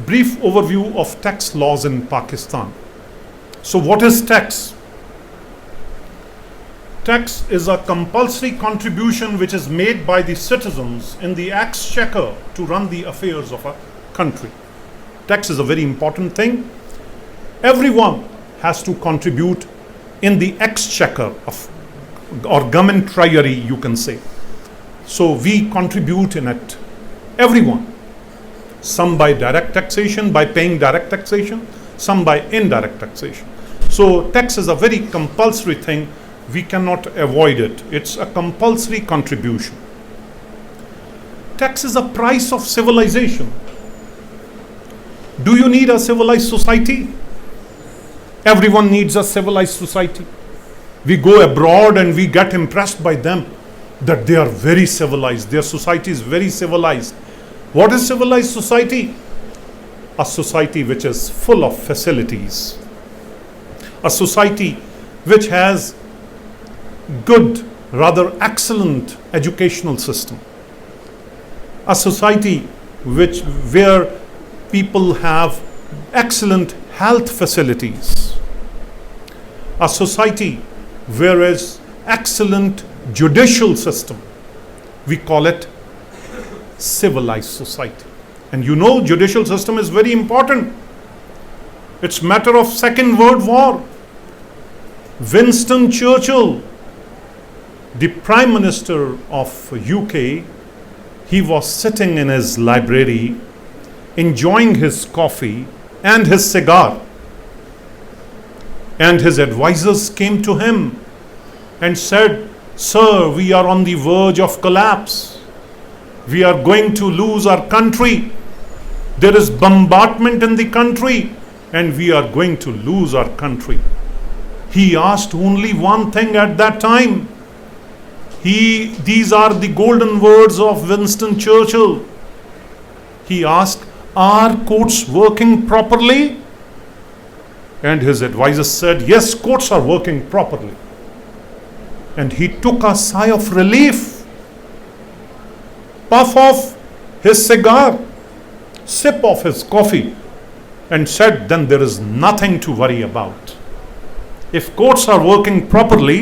brief overview of tax laws in Pakistan. So what is tax? Tax is a compulsory contribution which is made by the citizens in the exchequer to run the affairs of a country. Tax is a very important thing. Everyone has to contribute in the exchequer of, or government treasury, you can say. So we contribute in it, everyone. Some by direct taxation, by paying direct taxation, some by indirect taxation. So tax is a very compulsory thing. We cannot avoid it. It's a compulsory contribution. Tax is a price of civilization. Do you need a civilized society? Everyone needs a civilized society. We go abroad and we get impressed by them that they are very civilized. Their society is very civilized. What is civilized society? A society which is full of facilities. A society which has good, rather excellent educational system. A society where people have excellent health facilities. A society where is excellent judicial system. We call it civilized society. And you know, judicial system is very important. It's matter of Second World War. Winston Churchill, the Prime Minister of UK, he was sitting in his library enjoying his coffee and his cigar. And his advisors came to him and said, "Sir, we are on the verge of collapse. We are going to lose our country. There is bombardment in the country and we are going to lose our country." He asked only one thing at that time. These are the golden words of Winston Churchill. He asked, "Are courts working properly?" And his advisors said, "Yes, courts are working properly." And he took a sigh of relief, puff off his cigar, sip of his coffee, and said, "Then there is nothing to worry about. If courts are working properly,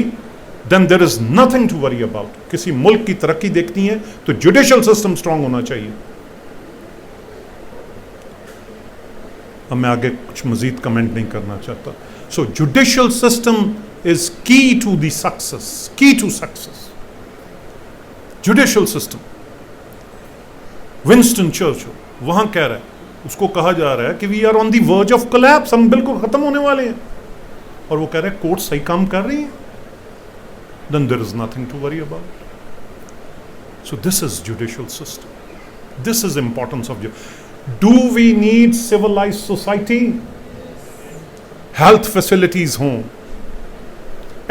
then there is nothing to worry about." किसी मुल्क की तरक्की देखनी है तो judicial system strong होना चाहिए. अब मैं आगे कुछ मजीद कमेंट नहीं करना चाहता. So judicial system is key to the success, key to success. Judicial system. Winston Churchill वहां कह रहा है, उसको कहा जा रहा है कि we are on the verge of collapse, हम बिल्कुल खत्म होने वाले हैं, और वो कह रहे हैं कोर्ट सही काम कर रही है, then there is nothing to worry about. So this is judicial system. This is importance of do we need civilized society? Health facilities हों,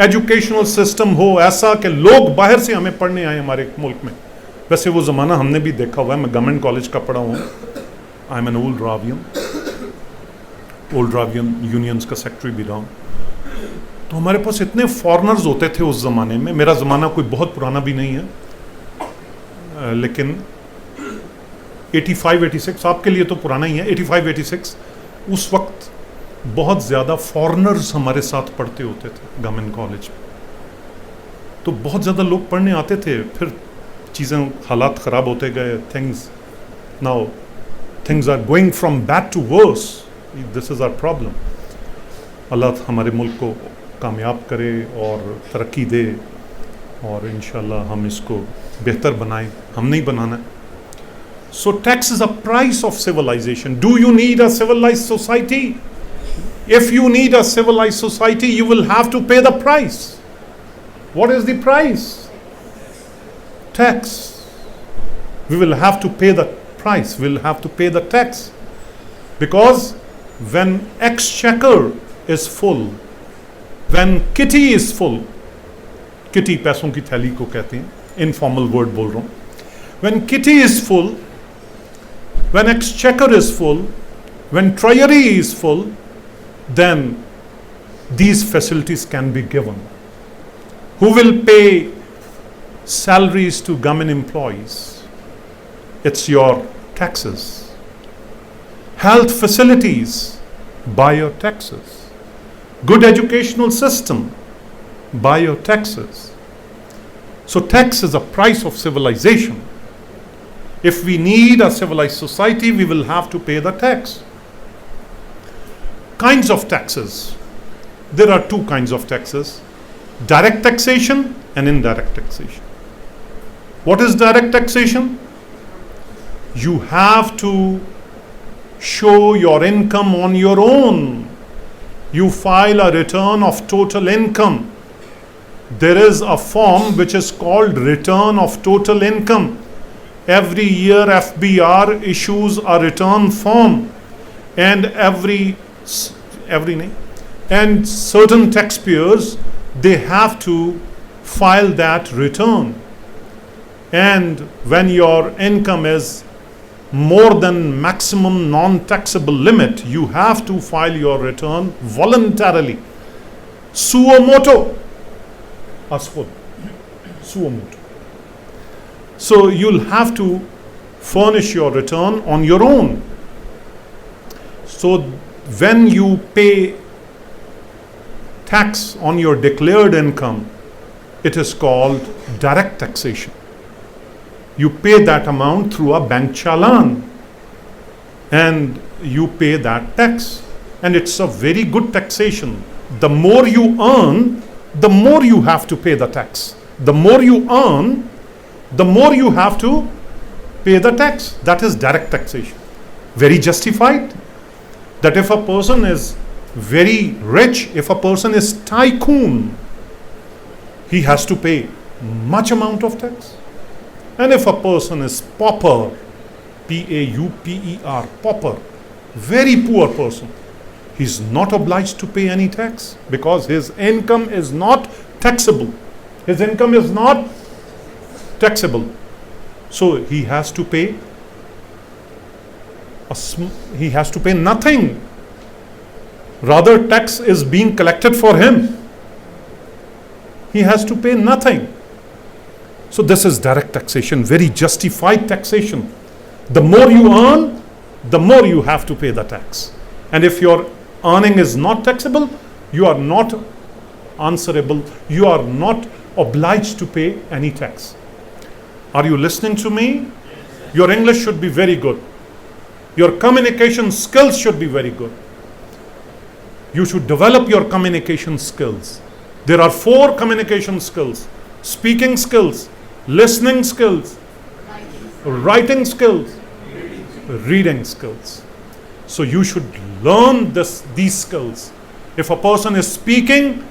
एजुकेशनल सिस्टम हो ऐसा कि लोग बाहर से हमें पढ़ने आए हमारे मुल्क में. वैसे वो ज़माना हमने भी देखा हुआ है. मैं गवर्नमेंट कॉलेज का पढ़ा हूँ. I am an old Ravian unions का सेक्रेटरी भी रहा हूँ. तो हमारे पास इतने फॉरेनर्स होते थे उस ज़माने में. मेरा ज़माना कोई बहुत पुराना भी नहीं है, लेकिन 85-86 आपके लिए तो पुराना ही है. 85-86 उस वक्त बहुत ज़्यादा फॉरेनर्स हमारे साथ पढ़ते होते थे गवर्नमेंट कॉलेज में. तो बहुत ज़्यादा लोग पढ़ने आते थे. फिर चीज़ें हालात ख़राब होते गए. Things are going from bad to worse. This is our problem. अल्लाह हमारे मुल्क को कामयाब करे और तरक्की दे, और इंशाल्लाह हम इसको बेहतर बनाएं. हम नहीं बनाना. So tax is a price of civilisation. Do you need a civilised society? If you need a civilized society, you will have to pay the price. What is the price? Tax. We will have to pay the price. We will have to pay the tax. Because when exchequer is full, when kitty is full, kitty पैसों की थैली को कहते हैं, informal word बोल रहा हूँ. When kitty is full, when exchequer is full, when treasury is full, then these facilities can be given. Who will pay salaries to government employees? It's your taxes. Health facilities, buy your taxes. Good educational system, buy your taxes. So tax is a price of civilization. If we need a civilized society, we will have to pay the tax. Kinds of taxes. There are two kinds of taxes: direct taxation and indirect taxation. What is direct taxation? You have to show your income on your own. You file a return of total income. There is a form which is called return of total income. Every year FBR issues a return form, and and certain taxpayers, they have to file that return. And when your income is more than maximum non-taxable limit, you have to file your return voluntarily. Suo moto. Suo moto. So you'll have to furnish your return on your own. So when you pay tax on your declared income, it is called direct taxation. You pay that amount through a bank challan, and you pay that tax. And it's a very good taxation. The more you earn, the more you have to pay the tax. The more you earn, the more you have to pay the tax. That is direct taxation. Very justified. That if a person is very rich, if a person is tycoon, he has to pay much amount of tax. And if a person is pauper, P-A-U-P-E-R, pauper, very poor person, he's not obliged to pay any tax because his income is not taxable. His income is not taxable. So he has to pay nothing. Rather, tax is being collected for him. He has to pay nothing. So this is direct taxation, very justified taxation. The more you earn, the more you have to pay the tax. And if your earning is not taxable, you are not answerable, you are not obliged to pay any tax. Are you listening to me? Your English should be very good. Your communication skills should be very good. You should develop your communication skills. There are 4 communication skills: speaking skills, listening skills, writing skills, reading skills. So you should learn these skills. If a person is speaking,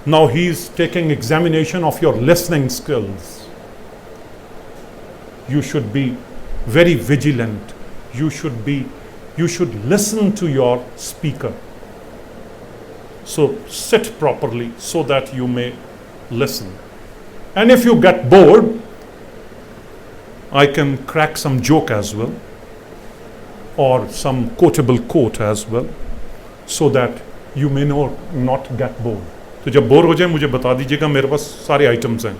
now he is taking examination of your listening skills. You should be very vigilant. You should listen to your speaker. So sit properly so that you may listen. And if you get bored, I can crack some joke as well, or some quotable quote as well, so that you may not get bored. तो जब bore हो जाए मुझे बता दीजिएगा, मेरे पास सारे items हैं.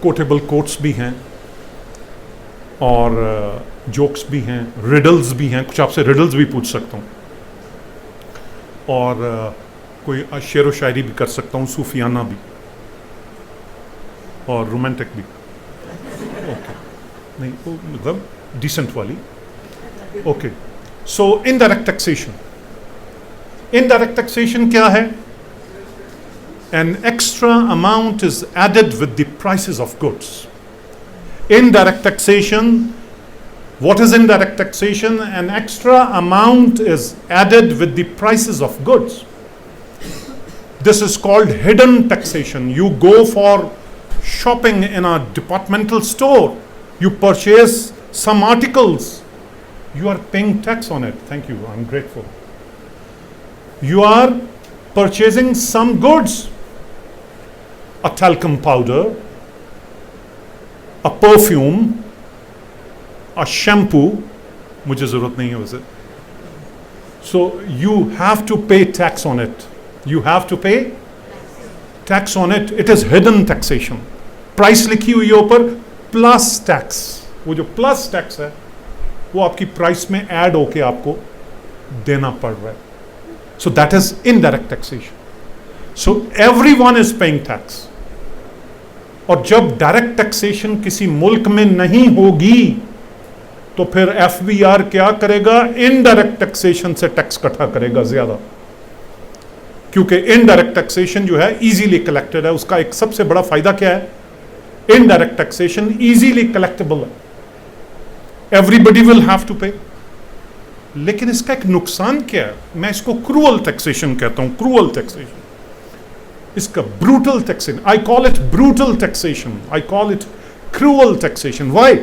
कोटेबल कोट्स भी हैं और जोक्स भी हैं, रिडल्स भी हैं, कुछ आपसे रिडल्स भी पूछ सकता हूँ, और कोई शेर व शायरी भी कर सकता हूँ, सूफियाना भी और रोमांटिक भी. ओके, नहीं वो मतलब डिसेंट वाली. ओके, सो इनडायरेक्ट टैक्सेशन. Indirect taxation क्या है? An extra amount is added with the prices of goods. Indirect taxation, what is indirect taxation? An extra amount is added with the prices of goods. This is called hidden taxation. You go for shopping in a departmental store, you purchase some articles, you are paying tax on it. Thank you, I'm grateful. You are purchasing some goods, a talcum powder, a perfume, a shampoo, मुझे ज़रूरत नहीं है वैसे. So you have to pay tax on it. You have to pay tax on it. It is hidden taxation. Price लिखी हुई है ऊपर plus tax. वो जो plus tax है, वो आपकी प्राइस में ऐड होके आपको देना पड़ रहा है. So that is indirect taxation. So everyone is paying tax. और जब डायरेक्ट टैक्सेशन किसी मुल्क में नहीं होगी तो फिर एफबीआर क्या करेगा? इनडायरेक्ट टैक्सेशन से टैक्स इकट्ठा करेगा ज्यादा, क्योंकि इनडायरेक्ट टैक्सेशन जो है इजीली कलेक्टेड है. उसका एक सबसे बड़ा फायदा क्या है? इनडायरेक्ट टैक्सेशन इजीली कलेक्टेबल है, एवरीबडी विल हैव टू पे. लेकिन इसका एक नुकसान क्या है? मैं इसको क्रूअल टैक्सेशन कहता हूं. क्रूअल टैक्सेशन, इसका brutal taxation. I call it brutal taxation, I call it cruel taxation. Why?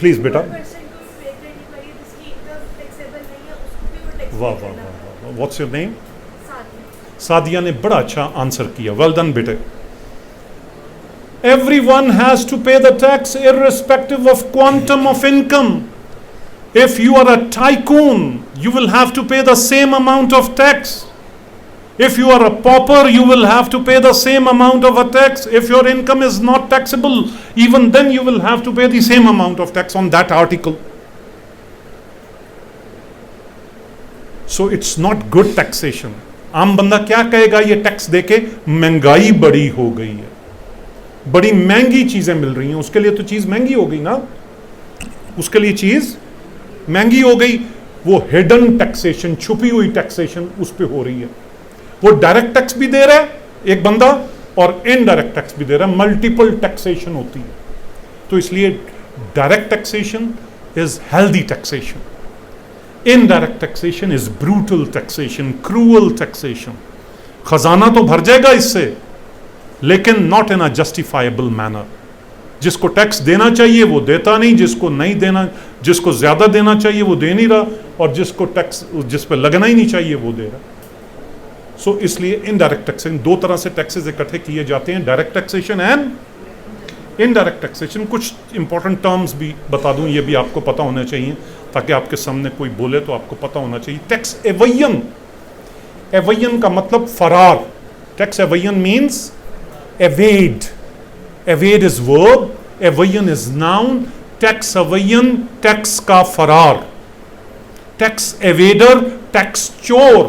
Please बेटा. वाह वाह वाह. What's your name? सादिया ने बड़ा अच्छा आंसर किया. वेल डन बेटे. Everyone has to pay the tax irrespective of quantum of income. If you are a tycoon, you will have to pay the same amount of tax. If you are a pauper, you will have to pay the same amount of a tax. If your income is not taxable, even then you will have to pay the same amount of tax on that article. So it's not good taxation. आम बंदा क्या कहेगा? ये tax देके महंगाई बड़ी हो गई है, बड़ी महंगी चीजें मिल रही हैं. उसके लिए तो चीज महंगी हो गई ना, उसके लिए चीज महंगी हो गई. वो हिडन टैक्सेशन, छुपी हुई टैक्सेशन उस पे हो रही है. वो डायरेक्ट टैक्स भी दे रहा है एक बंदा और इनडायरेक्ट टैक्स भी दे रहा है. मल्टीपल टैक्सेशन होती है. तो इसलिए direct taxation is healthy taxation. Indirect taxation is brutal taxation, cruel taxation. खजाना तो भर जाएगा इससे, लेकिन not in a justifiable manner. जिसको टैक्स देना चाहिए वो देता नहीं, जिसको नहीं देना, जिसको ज्यादा देना चाहिए वो दे नहीं रहा, और जिसको टैक्स जिस पे लगना ही नहीं चाहिए वो दे रहा. सो इसलिए इनडायरेक्ट टैक्सेशन, दो तरह से टैक्सेस इकट्ठे किए जाते हैं, direct taxation and indirect taxation. कुछ इंपॉर्टेंट टर्म्स भी बता दूं, ये भी आपको पता होना चाहिए ताकि आपके सामने कोई बोले तो आपको पता होना चाहिए. टैक्स एवयन, एवयन का मतलब फरार. Tax evasion means evade. Evade is verb, evasion is noun. Tax evasion, tax का फरार. Tax evader, tax चोर.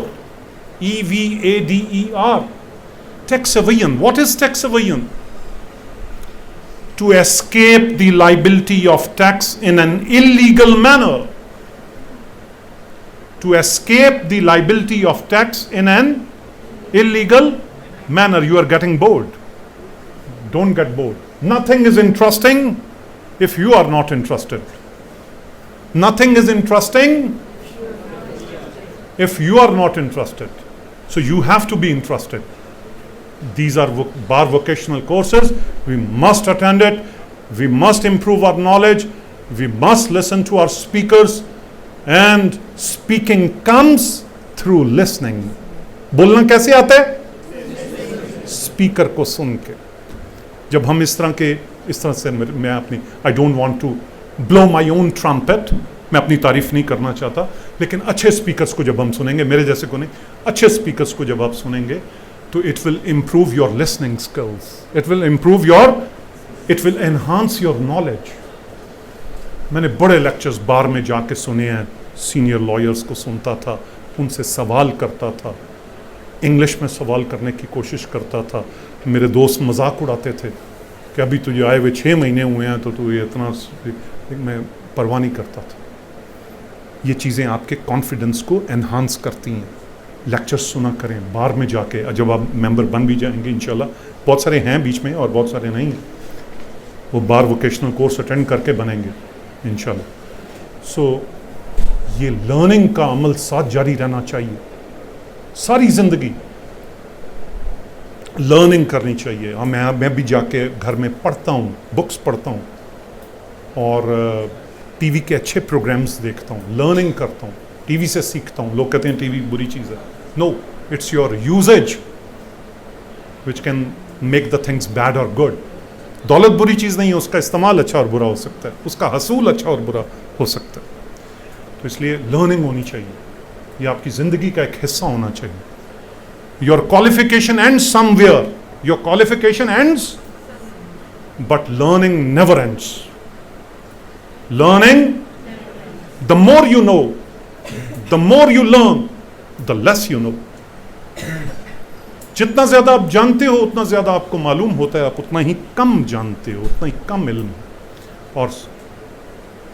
EVADER. Tax evasion. What is tax evasion? To escape the liability of tax in an illegal manner. To escape the liability of tax in an illegal manner. You are getting bored. Don't get bored. Nothing is interesting if you are not interested. Nothing is interesting if you are not interested. So you have to be interested. These are bar vocational courses. We must attend it. We must improve our knowledge. We must listen to our speakers. And speaking comes through listening. बोलना कैसे आता है? Speaker को सुन के. जब हम इस तरह से मैं अपनी, I don't want to blow my own trumpet, मैं अपनी तारीफ नहीं करना चाहता, लेकिन अच्छे स्पीकर्स को जब हम सुनेंगे, मेरे जैसे को नहीं, अच्छे स्पीकर्स को जब आप सुनेंगे तो it will improve your listening skills, it will enhance your knowledge. मैंने बड़े लेक्चर्स बार में जाके सुने हैं, सीनियर लॉयर्स को सुनता था, उनसे सवाल करता था, इंग्लिश में सवाल करने की कोशिश करता था. मेरे दोस्त मजाक उड़ाते थे कि अभी तुझे आए हुए 6 महीने हुए हैं तो तू ये इतना, मैं परवाह नहीं करता था. ये चीज़ें आपके कॉन्फिडेंस को एनहांस करती हैं. लेक्चर्स सुना करें बार में जाके, जब आप मेंबर बन भी जाएंगे इंशाल्लाह. बहुत सारे हैं बीच में और बहुत सारे नहीं हैं, वो बार वोकेशनल कोर्स अटेंड करके बनेंगे इंशाल्लाह. सो ये लर्निंग का अमल साथ जारी रहना चाहिए. सारी ज़िंदगी लर्निंग करनी चाहिए. और मैं भी जाके घर में पढ़ता हूँ, बुक्स पढ़ता हूँ, और टीवी के अच्छे प्रोग्राम्स देखता हूँ, लर्निंग करता हूँ, टीवी से सीखता हूँ. लोग कहते हैं टीवी बुरी चीज़ है. No, it's your usage which can make the things bad और गुड. दौलत बुरी चीज़ नहीं है, उसका इस्तेमाल अच्छा और बुरा हो सकता है, उसका हसूल अच्छा और बुरा हो सकता है. तो इसलिए लर्निंग होनी चाहिए, ये आपकी ज़िंदगी का एक हिस्सा होना चाहिए. Your qualification ends somewhere. Your qualification ends but learning never ends. Learning, the more you know, the more you learn, the less you know. जितना ज्यादा आप जानते हो उतना ज्यादा आपको मालूम होता है, आप उतना ही कम जानते हो, उतना ही कम इल्म है। और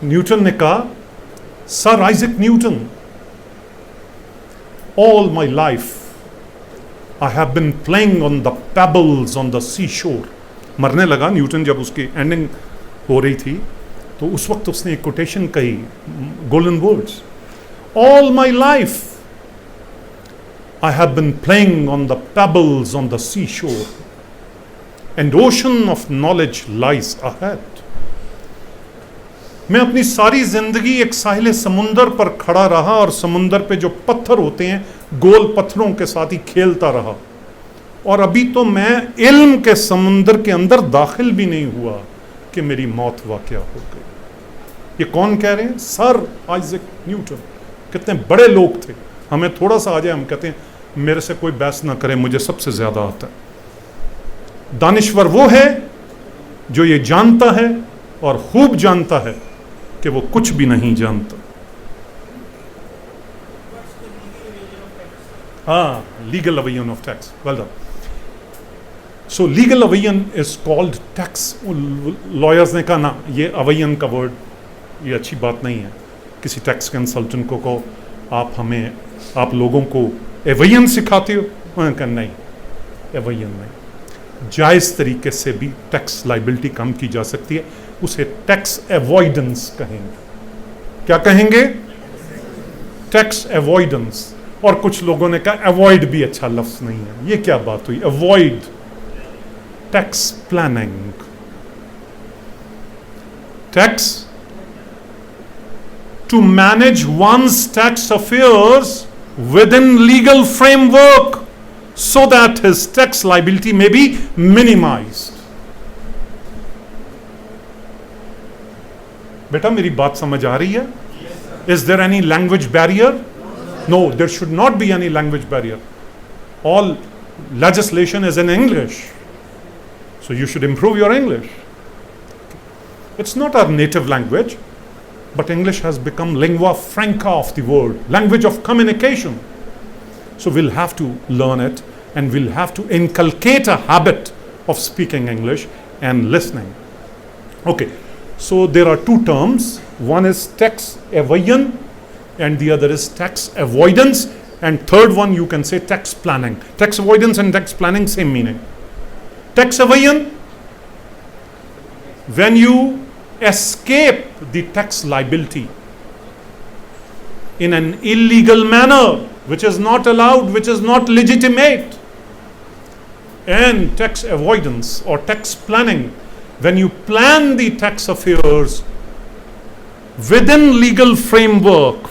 न्यूटन ने कहा, sir Isaac Newton, all my life I have been playing on the pebbles on the seashore. मरने लगा न्यूटन, जब उसकी एंडिंग हो रही थी तो उस वक्त उसने एक कोटेशन कही, golden words, all my life I have been playing on the pebbles on the seashore and ocean of knowledge lies ahead. मैं अपनी सारी जिंदगी एक साहिल समुंदर पर खड़ा रहा और समुंदर पे जो पत्थर होते हैं गोल पत्थरों के साथ ही खेलता रहा, और अभी तो मैं इल्म के समुंदर के अंदर दाखिल भी नहीं हुआ कि मेरी मौत वाक़या हो गई। ये कौन कह रहे हैं? Sir Isaac Newton. कितने बड़े लोग थे, हमें थोड़ा सा आ जाए हम कहते हैं मेरे से कोई बहस ना करे, मुझे सबसे ज्यादा आता है। दानिश्वर वो है जो ये जानता है और खूब जानता है कि वो कुछ भी नहीं जानता। हाँ, लीगल अवेयन of tax, well done. So legal अवेयन इज कॉल्ड टैक्स। लॉयर्स ने कहा ना, ये अवेयन का वर्ड ये अच्छी बात नहीं है, किसी टैक्स कंसल्टेंट को कहो आप लोगों को एवयन सिखाते हो। उन्होंने कहा नहीं, एवयन नहीं, जायज़ तरीके से भी टैक्स लाइबिलिटी कम की जा सकती है, उसे टैक्स अवॉइडेंस कहेंगे। क्या कहेंगे? Tax avoidance. और कुछ लोगों ने कहा अवॉइड भी अच्छा लफ्ज नहीं है। ये क्या बात हुई? Avoid, tax planning, tax to manage one's tax affairs within legal framework so that his tax liability may be minimized. बेटा मेरी बात समझ आ रही है? Is there any language barrier? No, there should not be any language barrier. All legislation is in English, so you should improve your English. It's not our native language, but English has become lingua franca of the world, language of communication. So we'll have to learn it, and we'll have to inculcate a habit of speaking English and listening. Okay, so there are two terms. One is tax evasion and the other is tax avoidance, and third one you can say tax planning. Tax avoidance and tax planning, same meaning. Tax evasion, when you escape the tax liability in an illegal manner, which is not allowed, which is not legitimate. And tax avoidance or tax planning, when you plan the tax affairs within legal framework,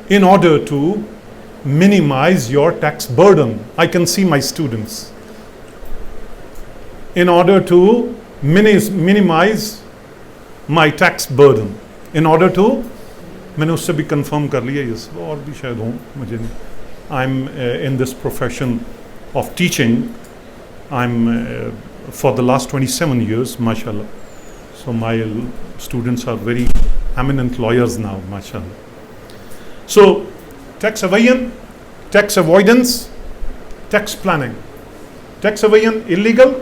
in order to minimize your tax burden. I can see my students. In order to minimize my tax burden. In order to, मैंने उससे भी confirm कर लिया, ये और भी शायद हूँ, मुझे नहीं. I'm in this profession of teaching. I'm for the last 27 years, mashallah. So my students are very eminent lawyers now, mashallah. So tax evasion, tax avoidance, tax planning. Tax evasion illegal,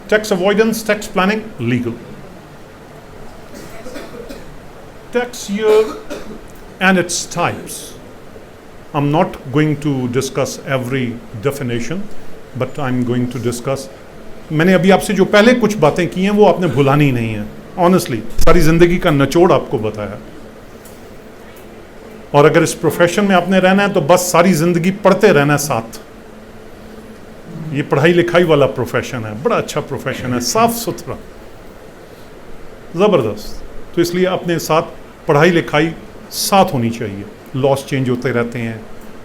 tax avoidance, tax planning legal. Tax year and its types. I'm not going to discuss every definition, but I'm going to discuss. मैंने अभी आपसे जो पहले कुछ बातें की हैं वो आपने भुलानी नहीं है. Honestly, सारी जिंदगी का निचोड़ आपको बताया. और अगर इस प्रोफेशन में आपने रहना है तो बस सारी जिंदगी पढ़ते रहना है साथ. ये पढ़ाई लिखाई वाला प्रोफेशन है, बड़ा अच्छा प्रोफेशन है, साफ सुथरा, जबरदस्त. तो इसलिए अपने साथ पढ़ाई लिखाई साथ होनी चाहिए. लॉस चेंज होते रहते हैं,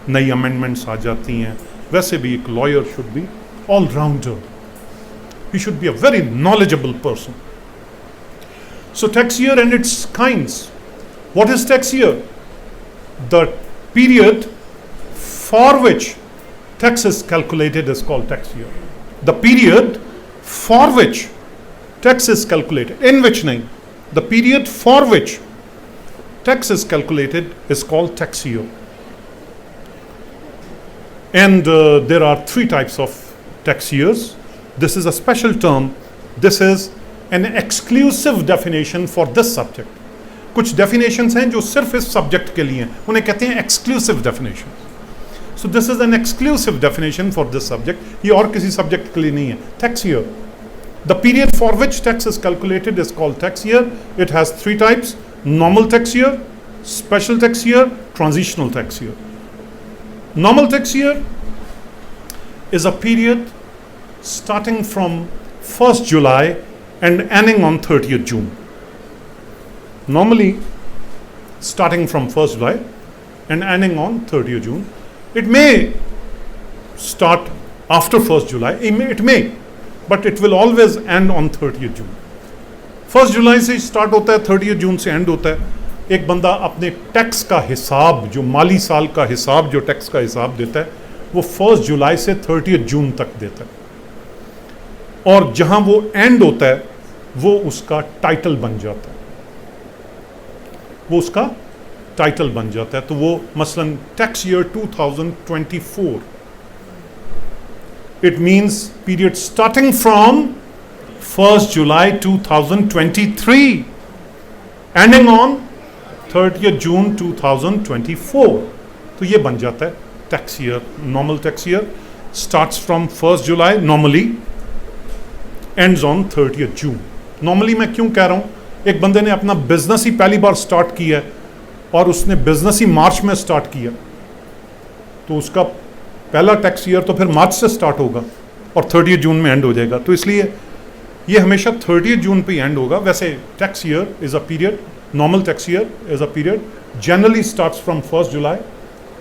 नई अमेंडमेंट्स आ जाती हैं. वैसे भी एक lawyer should be all rounder. He should be a very knowledgeable person. So tax year and its kinds. What is tax year? The period for which tax is calculated is called tax year. The period for which tax is calculated, in which nahi, the period for which tax is calculated is called tax year. And there are three types of tax years. This is a special term. This is an exclusive definition for this subject. कुछ definitions हैं जो सिर्फ इस subject के लिए हैं, उन्हें कहते हैं exclusive definitions. So this is an exclusive definition for this subject. ये और किसी subject के लिए नहीं है. Tax year. The period for which tax is calculated is called tax year. It has three types: normal tax year, special tax year, transitional tax year. Normal tax year is a period starting from 1st July and ending on 30th June. Normally starting from 1st July and ending on 30th June. It may start after 1st July, it may, but it will always end on 30th June. 1st July से start होता है, 30th June से end होता है. एक बंदा अपने tax का हिसाब, जो माली साल का हिसाब, जो टैक्स का हिसाब देता है, वो 1st जुलाई से 30th जून तक देता है. और जहां वो एंड होता है वो उसका टाइटल बन जाता है, वो उसका टाइटल बन जाता है. तो वो मसलन tax year 2024, it means period starting from 1st July 2023 ending on 30th June 2024. तो ये बन जाता है tax year. Normal tax year starts from 1st July normally, ends on 30th June. Normally मैं क्यों कह रहा हूँ, एक बंदे ने अपना बिजनेस ही पहली बार स्टार्ट किया है और उसने बिजनेस ही मार्च में स्टार्ट किया, तो उसका पहला टैक्स ईयर तो फिर मार्च से स्टार्ट होगा और 30th June में एंड हो जाएगा. तो इसलिए ये हमेशा 30th June पे एंड होगा. वैसे tax year is a period, normal tax year is a period generally starts from 1st July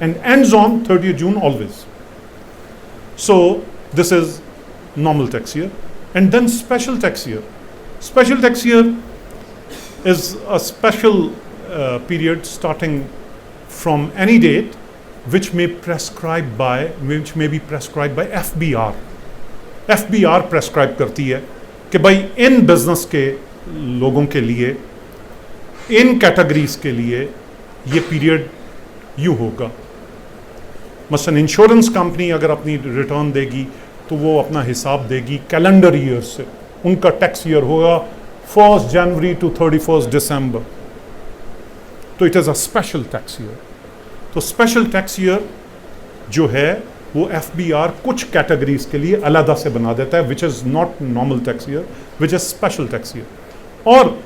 and ends on 30th June always. So this is normal tax year. And then special tax year. Special tax year is a special period starting from any date which may be prescribed by FBR. FBR prescribe करती है कि भाई इन business के लोगों के लिए, इन categories के लिए ये पीरियड यूँ होगा. मसलन इंश्योरेंस कंपनी अगर अपनी रिटर्न देगी तो वो अपना हिसाब देगी कैलेंडर ईयर से. उनका टैक्स ईयर होगा 1st January to 31st December. तो it is a special tax year. तो स्पेशल टैक्स ईयर जो है वो FBR कुछ कैटेगरीज के लिए अलग से बना देता है, which is not normal tax year, which is special tax year. और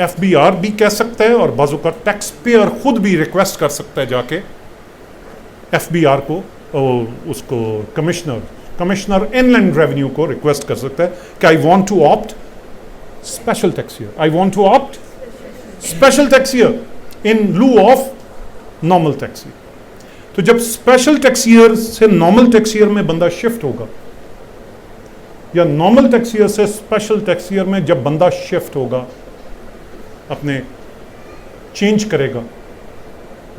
FBR भी कह सकता है और बाजू का टैक्स पेयर खुद भी रिक्वेस्ट कर सकता है जाके FBR को, उसको कमिश्नर इनलैंड रेवेन्यू को रिक्वेस्ट कर सकता है कि I want to opt special tax year, I want to opt special tax year in lieu of normal tax year. तो जब स्पेशल टैक्स ईयर से नॉर्मल टैक्स ईयर में बंदा शिफ्ट होगा, या नॉर्मल टैक्स ईयर से स्पेशल टैक्स ईयर में जब बंदा शिफ्ट होगा, अपने चेंज करेगा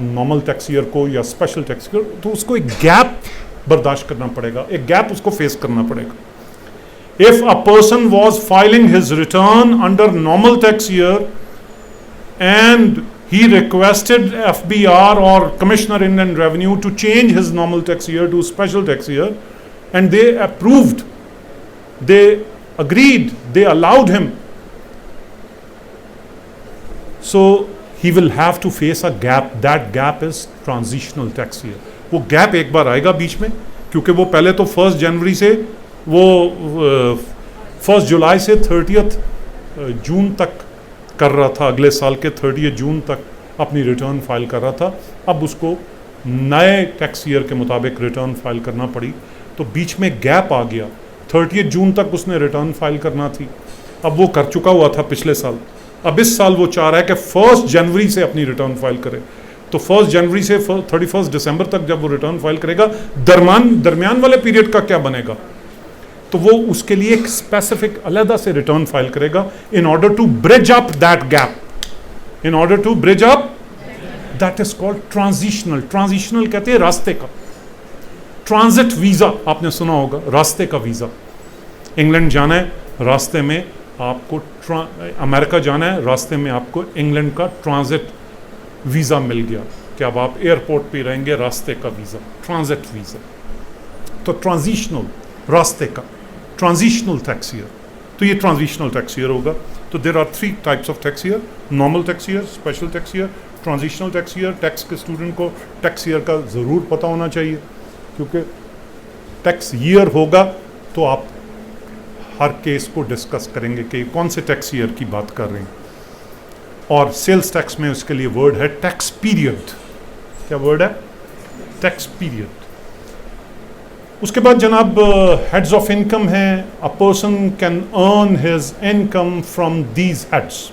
नॉर्मल टैक्स ईयर को या स्पेशल टैक्स ईयर, तो उसको एक गैप बर्दाश्त करना पड़ेगा, एक गैप उसको फेस करना पड़ेगा. If a person was filing his return under normal tax year and he requested FBR or Commissioner Inland Revenue to change his normal tax year to special tax year, and they approved, they agreed, they allowed him. So he will have to face a gap. That gap is transitional tax year. वो gap एक बार आएगा बीच में, क्योंकि वो पहले तो 1st जनवरी से वो 1st जुलाई से 30th जून तक कर रहा था, अगले साल के 30th जून तक अपनी रिटर्न फाइल कर रहा था. अब उसको नए टैक्स ईयर के मुताबिक रिटर्न फाइल करना पड़ी, तो बीच में गैप आ गया. 30th जून तक उसने रिटर्न फाइल करना थी, अब वो कर चुका हुआ था पिछले साल. अब इस साल वो चाह रहा है कि 1st जनवरी से अपनी रिटर्न फाइल करे. तो 1st जनवरी से 31st दिसंबर तक जब वो रिटर्न फाइल करेगा, दरमियान वाले पीरियड का क्या बनेगा, तो वो उसके लिए एक स्पेसिफिक अलग से रिटर्न फाइल करेगा in order to bridge up that gap. In order to bridge up, that is called transitional. Transitional कहते हैं रास्ते का. ट्रांजिट वीज़ा आपने सुना होगा, रास्ते का वीज़ा। इंग्लैंड जाना है, रास्ते में आपको अमेरिका जाना है, रास्ते में आपको इंग्लैंड का ट्रांजिट वीज़ा मिल गया कि अब आप एयरपोर्ट पे रहेंगे, रास्ते का वीज़ा, ट्रांजिट वीज़ा। तो ट्रांजिशनल, रास्ते का ट्रांजिशनल टैक्स ईयर, तो ये ट्रांजिशनल टैक्स ईयर होगा। तो there are 3 types of tax year, normal tax year, special tax year, transitional tax year. Tax के स्टूडेंट को टैक्स ईयर का ज़रूर पता होना चाहिए, क्योंकि टैक्स ईयर होगा तो आप हर केस को डिस्कस करेंगे कि कौन से टैक्स ईयर की बात कर रहे हैं। और सेल्स टैक्स में उसके लिए वर्ड है टैक्स पीरियड। क्या वर्ड है? Tax period. उसके बाद जनाब हेड्स ऑफ इनकम है। A person can earn his income from these heads.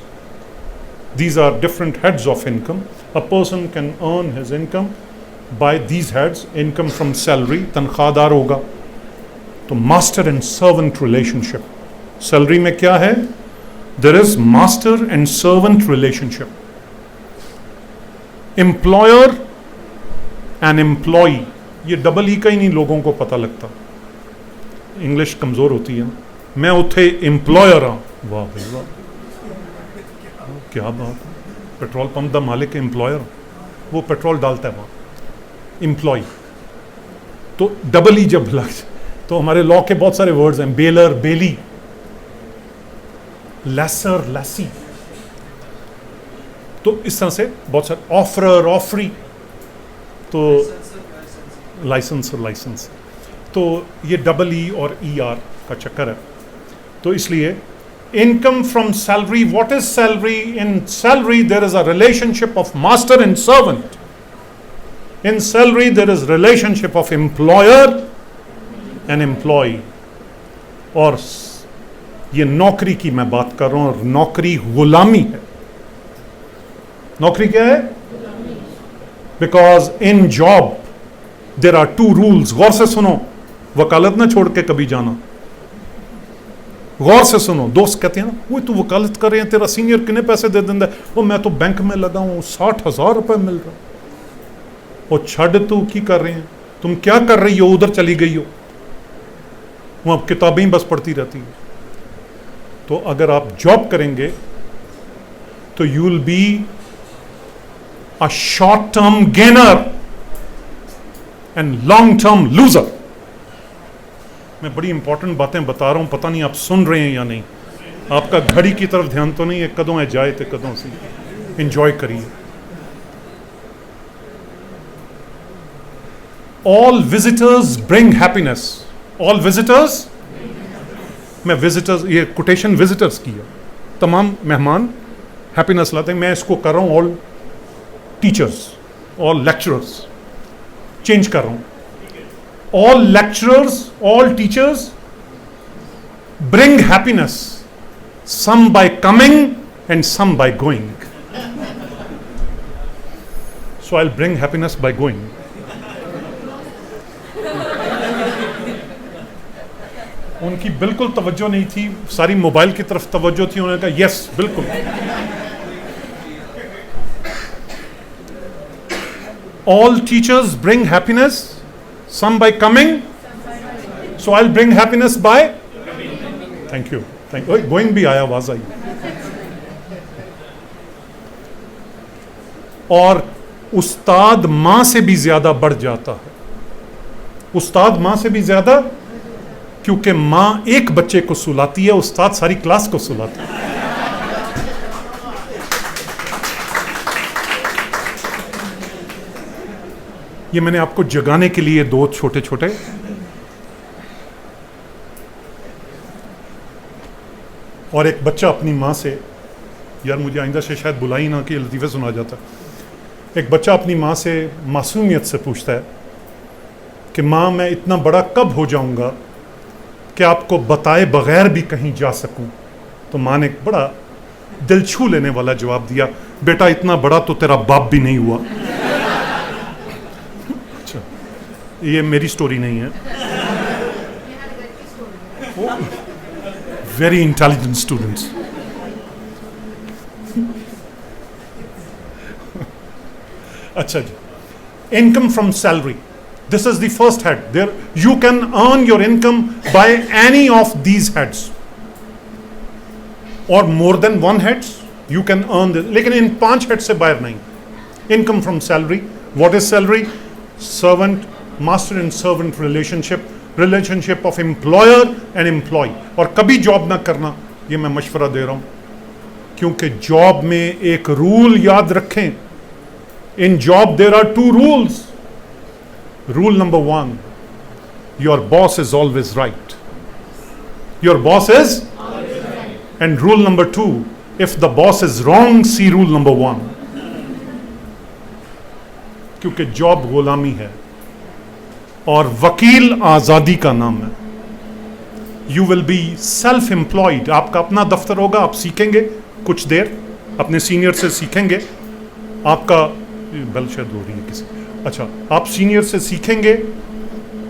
These are different heads of income. A person can earn his income by these heads. Income from salary, तनख्वाहदार होगा, तो master and servant relationship. Salary में क्या है? There is master and servant relationship. Employer and employee, ये double E का ही नहीं लोगों को पता लगता, इंग्लिश कमज़ोर होती है। मैं उठे एम्प्लॉयर हाँ, वाह भाई वाह, क्या बात है। पेट्रोल पंप का मालिक एम्प्लॉयर, वो पेट्रोल डालता है वहाँ, एम्प्लॉय। तो डबल ई जब लग, तो हमारे लॉ के बहुत सारे वर्ड्स हैं, बेलर, बेली, लेसर, लेसी। तो इस तरह से बहुत सारे, ऑफरर, ऑफरी, तो लाइसेंस और लाइसेंस। तो ये डबल ई और ई आर का चक्कर है। तो इसलिए income from salary, what is salary? In salary there is a relationship of master and servant. In salary there is relationship of employer and employee. और ये नौकरी की मैं बात कर रहा हूँ, और नौकरी गुलामी है। नौकरी क्या है? Because in job there are 2 rules. गौर से सुनो, वकालत ना छोड़ के कभी जाना, गौर से सुनो। दोस्त कहते हैं ना, वो तू वकालत कर रहे हैं, तेरा सीनियर कितने पैसे दे देंगे? वो मैं तो बैंक में लगा हूँ, 60,000 रुपये मिल रहा। वो छड़ तू की कर रहे हैं, तुम क्या कर रही हो? उधर चली गई हो, वो अब किताबें ही बस पढ़ती रहती है। तो अगर आप जॉब करेंगे तो you will be a short term gainer and long term loser. मैं बड़ी इंपॉर्टेंट बातें बता रहा हूं, पता नहीं आप सुन रहे हैं या नहीं। आपका घड़ी की तरफ ध्यान तो नहीं है, कदों है जाए तो कदों से इंजॉय करिए। All visitors bring happiness. All visitors, मैं विजिटर्स, ये कोटेशन विजिटर्स की है, तमाम मेहमान हैप्पीनेस लाते हैं। मैं इसको कर रहा हूं all teachers, all lecturers, change कर रहा हूं। All lecturers, all teachers bring happiness, some by coming and some by going. So I'll bring happiness by going. उनकी बिल्कुल तवज्जो नहीं थी, सारी मोबाइल की तरफ तवज्जो थी। उन्होंने कहा यस बिल्कुल। All teachers bring happiness, some by coming, so I'll bring happiness by thank you, thank you। going भी आया, आवाज आई। और उस्ताद मां से भी ज्यादा बढ़ जाता है, उस्ताद मां से भी ज्यादा, क्योंकि मां एक बच्चे को सुलाती है, उस्ताद सारी क्लास को सुलाता है। ये मैंने आपको जगाने के लिए 2 छोटे छोटे, और एक बच्चा अपनी माँ से, यार मुझे आइंदा से शायद बुलाई ना कि लतीफ़े सुना जाता। एक बच्चा अपनी माँ से मासूमियत से पूछता है कि माँ मैं इतना बड़ा कब हो जाऊँगा कि आपको बताए बगैर भी कहीं जा सकूँ? तो माँ ने एक बड़ा दिल छू लेने वाला जवाब दिया, बेटा इतना बड़ा तो तेरा बाप भी नहीं हुआ। ये मेरी स्टोरी नहीं है, वेरी इंटेलिजेंट स्टूडेंट्स। अच्छा जी, income from salary. This is the first head. There you can earn your income by any of these heads, or more than one heads. You can earn this. लेकिन इन 5 head से बाहर नहीं. Income from salary. What is salary? Servant, master and servant relationship of employer and employee. और कभी job ना करना, ये मैं मशवरा दे रहा हूँ, क्योंकि जॉब में एक रूल याद रखें. In job there are 2 rules. Rule number 1, your boss is always right. Your boss is always right. And rule number 2, if the boss is wrong, see rule number 1. क्योंकि जॉब गुलामी है और वकील आजादी का नाम है. You will be self-employed. आपका अपना दफ्तर होगा, आप सीखेंगे कुछ देर, अपने सीनियर से सीखेंगे. आपका बेल शायद हो रही है किसी, अच्छा, आप सीनियर से सीखेंगे,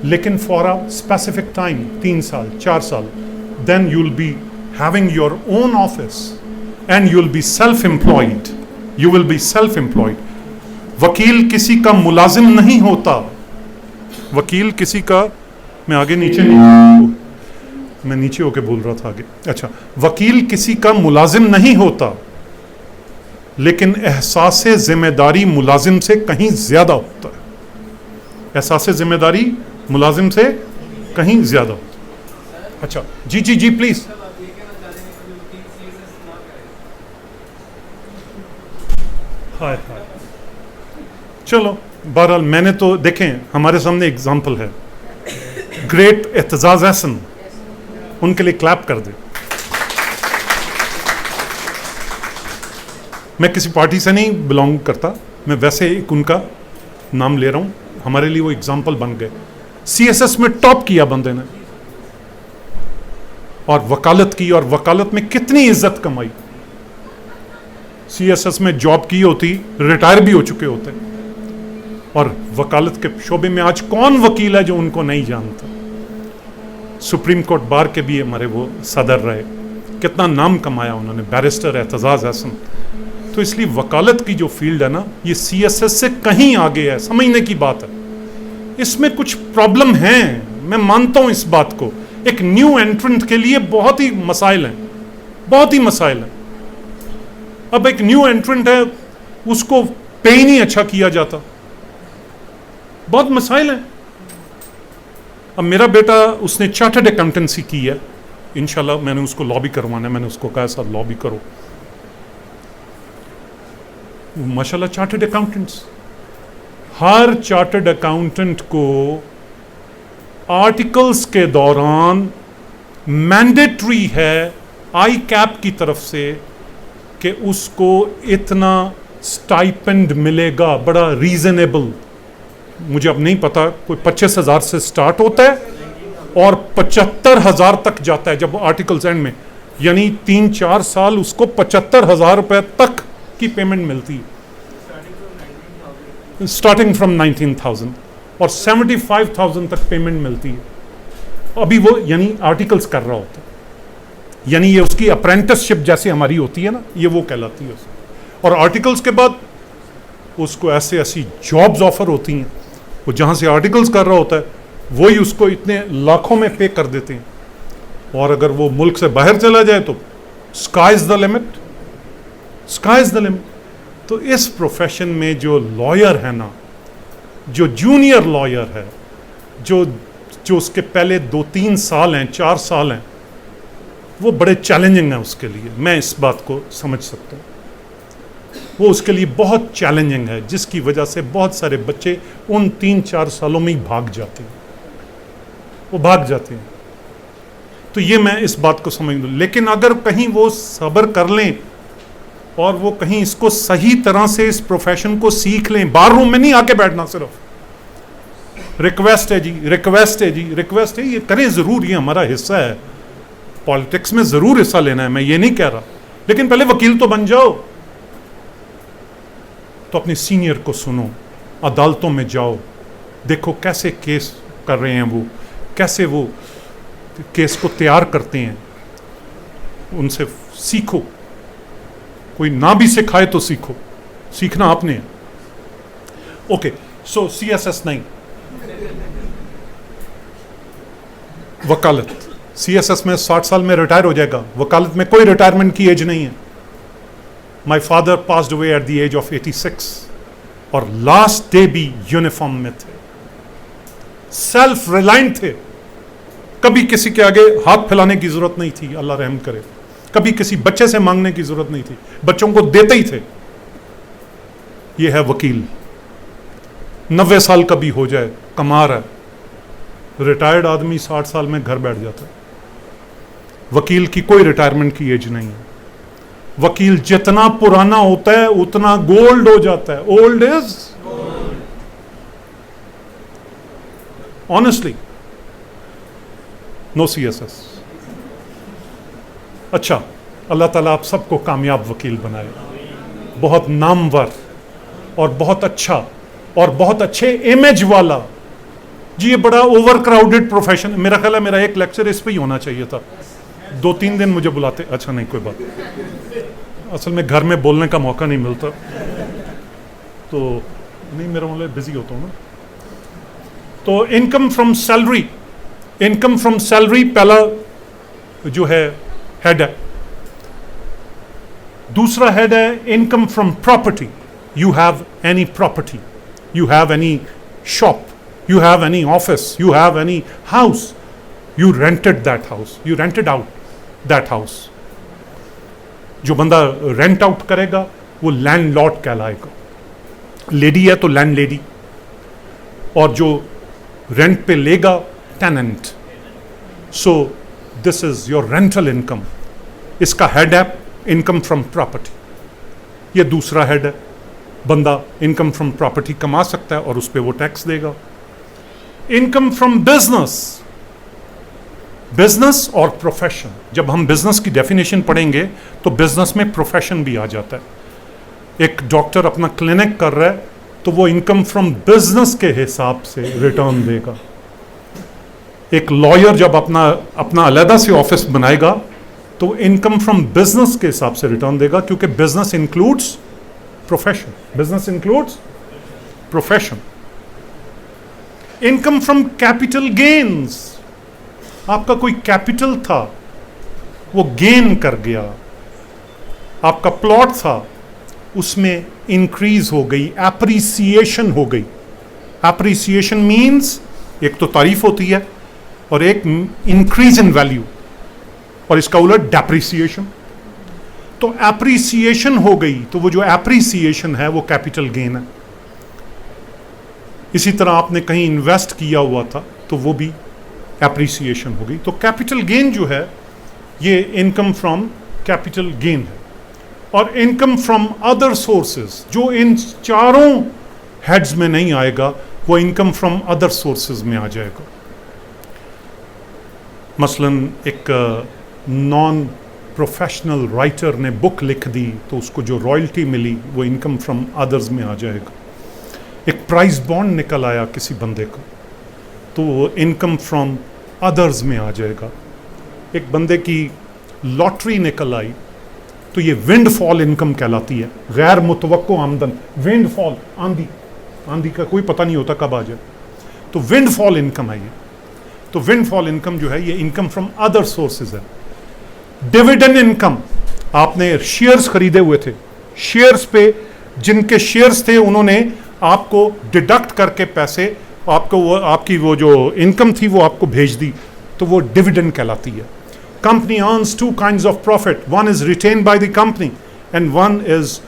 लेकिन फॉर अ स्पेसिफिक टाइम, 3 साल 4 साल, then you will be having your own office and you will be self employed. You will be self employed. वकील किसी का मुलाजिम नहीं होता. वकील किसी का, मैं आगे नीचे नहीं, मैं नीचे होके बोल रहा था आगे. अच्छा, वकील किसी का मुलाजिम नहीं होता, लेकिन एहसास जिम्मेदारी मुलाजिम से कहीं ज्यादा होता है. एहसास जिम्मेदारी मुलाजिम से कहीं ज्यादा होता है. अच्छा, जी जी जी प्लीज. हाय हाय. चलो, बहरहाल मैंने तो देखें, हमारे सामने एग्जाम्पल है, ग्रेट एतजाज हसन, उनके लिए क्लैप कर दे. मैं किसी पार्टी से नहीं बिलोंग करता, मैं वैसे एक उनका नाम ले रहा हूँ, हमारे लिए वो एग्जाम्पल बन गए. सीएसएस में टॉप किया बंदे ने, और वकालत की, और वकालत में कितनी इज्जत कमाई. सीएसएस में जॉब की होती, रिटायर भी हो चुके होते, और वकालत के शोबे में आज कौन वकील है जो उनको नहीं जानता. सुप्रीम कोर्ट बार के भी हमारे वो सदर रहे, कितना नाम कमाया उन्होंने, बैरिस्टर एतजाज हसन. तो इसलिए वकालत की जो फील्ड है ना, ये सीएसएस से कहीं आगे है, समझने की बात है. इसमें कुछ प्रॉब्लम है, मैं मानता हूं इस बात को. एक न्यू एंट्रेंट के लिए बहुत ही मसाइल हैं, बहुत ही मसाइल हैं. अब एक न्यू एंट्रेंट है, उसको पे ही नहीं अच्छा किया जाता, बहुत मसाइल हैं. अब मेरा बेटा, उसने चार्टर्ड अकाउंटेंसी की है, इंशाल्लाह मैंने उसको लॉबी करवाना है. मैंने उसको कहा सर लॉबी करो. माशाल्लाह चार्टर्ड अकाउंटेंट्स, हर चार्टर्ड अकाउंटेंट को आर्टिकल्स के दौरान मैंडेटरी है आई कैप की तरफ से कि उसको इतना स्टाइपेंड मिलेगा, बड़ा रीजनेबल. मुझे अब नहीं पता, कोई 25,000 से स्टार्ट होता है और 75,000 तक जाता है जब आर्टिकल्स एंड में, यानी 3-4 साल उसको 75,000 रुपए तक की पेमेंट मिलती है, स्टार्टिंग फ्रॉम 19,000, और 75,000 तक पेमेंट मिलती है. अभी वो यानी आर्टिकल्स कर रहा होता है, यानी ये उसकी अप्रेंटिसशिप जैसे हमारी होती है ना, ये वो कहलाती है. और आर्टिकल्स के बाद उसको ऐसी जॉब्स ऑफर होती हैं, वो जहाँ से आर्टिकल्स कर रहा होता है वही उसको इतने लाखों में पे कर देते हैं. और अगर वो मुल्क से बाहर चला जाए तो sky is the limit, sky is the limit. तो इस प्रोफेशन में जो लॉयर है ना, जो जूनियर लॉयर है, जो उसके पहले 2-3 साल हैं, 4 साल हैं, वो बड़े चैलेंजिंग है उसके लिए. मैं इस बात को समझ सकता हूँ, वो उसके लिए बहुत चैलेंजिंग है, जिसकी वजह से बहुत सारे बच्चे उन 3-4 सालों में ही भाग जाते हैं, वो भाग जाते हैं. तो ये मैं इस बात को समझ लूँ. लेकिन अगर कहीं वो सब्र कर लें और वो कहीं इसको सही तरह से, इस प्रोफेशन को सीख लें, बार रूम में नहीं आके बैठना, सिर्फ रिक्वेस्ट है जी, रिक्वेस्ट है जी, रिक्वेस्ट है, ये करें ज़रूर, ये हमारा हिस्सा है, पॉलिटिक्स में ज़रूर हिस्सा लेना है, मैं ये नहीं कह रहा, लेकिन पहले वकील तो बन जाओ. तो अपने सीनियर को सुनो, अदालतों में जाओ, देखो कैसे केस कर रहे हैं वो, कैसे वो केस को तैयार करते हैं, उनसे सीखो. कोई ना भी सिखाए तो सीखो, सीखना आपने है. ओके, सो सीएसएस नहीं, वकालत, CSS में 60 साल में रिटायर हो जाएगा, वकालत में कोई रिटायरमेंट की एज नहीं है। My father passed away at the age of 86 और लास्ट डे भी यूनिफॉर्म में थे, सेल्फ रिलायंट थे, कभी किसी के आगे हाथ फैलाने की जरूरत नहीं थी, अल्लाह रहम करे, कभी किसी बच्चे से मांगने की जरूरत नहीं थी, बच्चों को देते ही थे। ये है वकील, 90 साल का भी हो जाए कमा रहा है। रिटायर्ड आदमी 60 साल में घर बैठ जाता है। वकील की कोई रिटायरमेंट की एज नहीं है। वकील जितना पुराना होता है उतना गोल्ड हो जाता है। Old is honestly no CSS। अच्छा, अल्लाह ताला आप सबको कामयाब वकील बनाए, बहुत नामवर और बहुत अच्छा और बहुत अच्छे इमेज वाला। जी ये बड़ा ओवर क्राउडेड प्रोफेशन, मेरा ख्याल है मेरा एक लेक्चर इस पे ही होना चाहिए था। 2-3 दिन मुझे बुलाते, अच्छा नहीं कोई बात, असल में घर में बोलने का मौका नहीं मिलता, तो नहीं, मेरा मतलब बिजी होता हूँ ना। तो income from salary, income from salary पहला जो है हेड है। दूसरा हेड है income from property. You have any property, you have any shop, you have any office, you have any house, you rented that house, you rented out that house. जो बंदा rent out करेगा वो landlord कहलाएगा। Lady है तो land lady, और जो rent पे लेगा tenant. So this is your rental income. इसका हेड है इनकम फ्रॉम प्रॉपर्टी। ये दूसरा हेड है, बंदा इनकम फ्रॉम प्रॉपर्टी कमा सकता है और उस पर वो टैक्स देगा। इनकम फ्रॉम बिजनेस, बिजनेस और प्रोफेशन। जब हम बिजनेस की डेफिनेशन पढ़ेंगे तो बिजनेस में प्रोफेशन भी आ जाता है। एक डॉक्टर अपना क्लिनिक कर रहा है तो वो इनकम फ्रॉम बिजनेस के हिसाब से रिटर्न देगा। एक लॉयर जब अपना अलग से ऑफिस बनाएगा तो इनकम फ्रॉम बिजनेस के हिसाब से रिटर्न देगा, क्योंकि business includes profession, business includes profession. Income from capital gains, आपका कोई कैपिटल था वो गेन कर गया, आपका प्लॉट था उसमें इंक्रीज हो गई, एप्रिसिएशन हो गई। एप्रिसिएशन मीन्स एक तो तारीफ होती है और एक इंक्रीज इन वैल्यू, और इसका उलट डेप्रिसिएशन। तो एप्रिसिएशन हो गई तो वो जो एप्रिसिएशन है वो कैपिटल गेन है। इसी तरह आपने कहीं इन्वेस्ट किया हुआ था तो वो भी एप्रिसिएशन हो गई। तो कैपिटल गेन जो है ये इनकम फ्रॉम कैपिटल गेन है। और इनकम फ्रॉम अदर सोर्सेज, जो इन चारों हेड्स में नहीं आएगा वो इनकम फ्रॉम अदर सोर्सेज में आ जाएगा। मसलन एक नॉन प्रोफेशनल राइटर ने बुक लिख दी तो उसको जो रॉयल्टी मिली वो इनकम फ्रॉम अदर्स में आ जाएगा। एक प्राइज बॉन्ड निकल आया किसी बंदे का तो वो इनकम फ्रॉम अदर्स में आ जाएगा। एक बंदे की लॉटरी निकल आई तो ये विंड फॉल इनकम कहलाती है, गैर मुतवक्को आमदन। विंड फॉल, आंधी, आंधी का कोई पता नहीं होता कब आ जाए, तो विंड फॉल इनकम है ये। तो विंड फॉल इनकम जो है ये इनकम फ्रॉम अदर सोर्सेज है। डिविडेंड इनकम, आपने शेयर्स खरीदे हुए थे, शेयर्स पे जिनके शेयर्स थे उन्होंने आपको डिडक्ट करके पैसे आपको वो आपकी वो जो इनकम थी वो आपको भेज दी, तो वो डिविडेंड कहलाती है। Company earns two kinds of profit, one is retained by the company and one is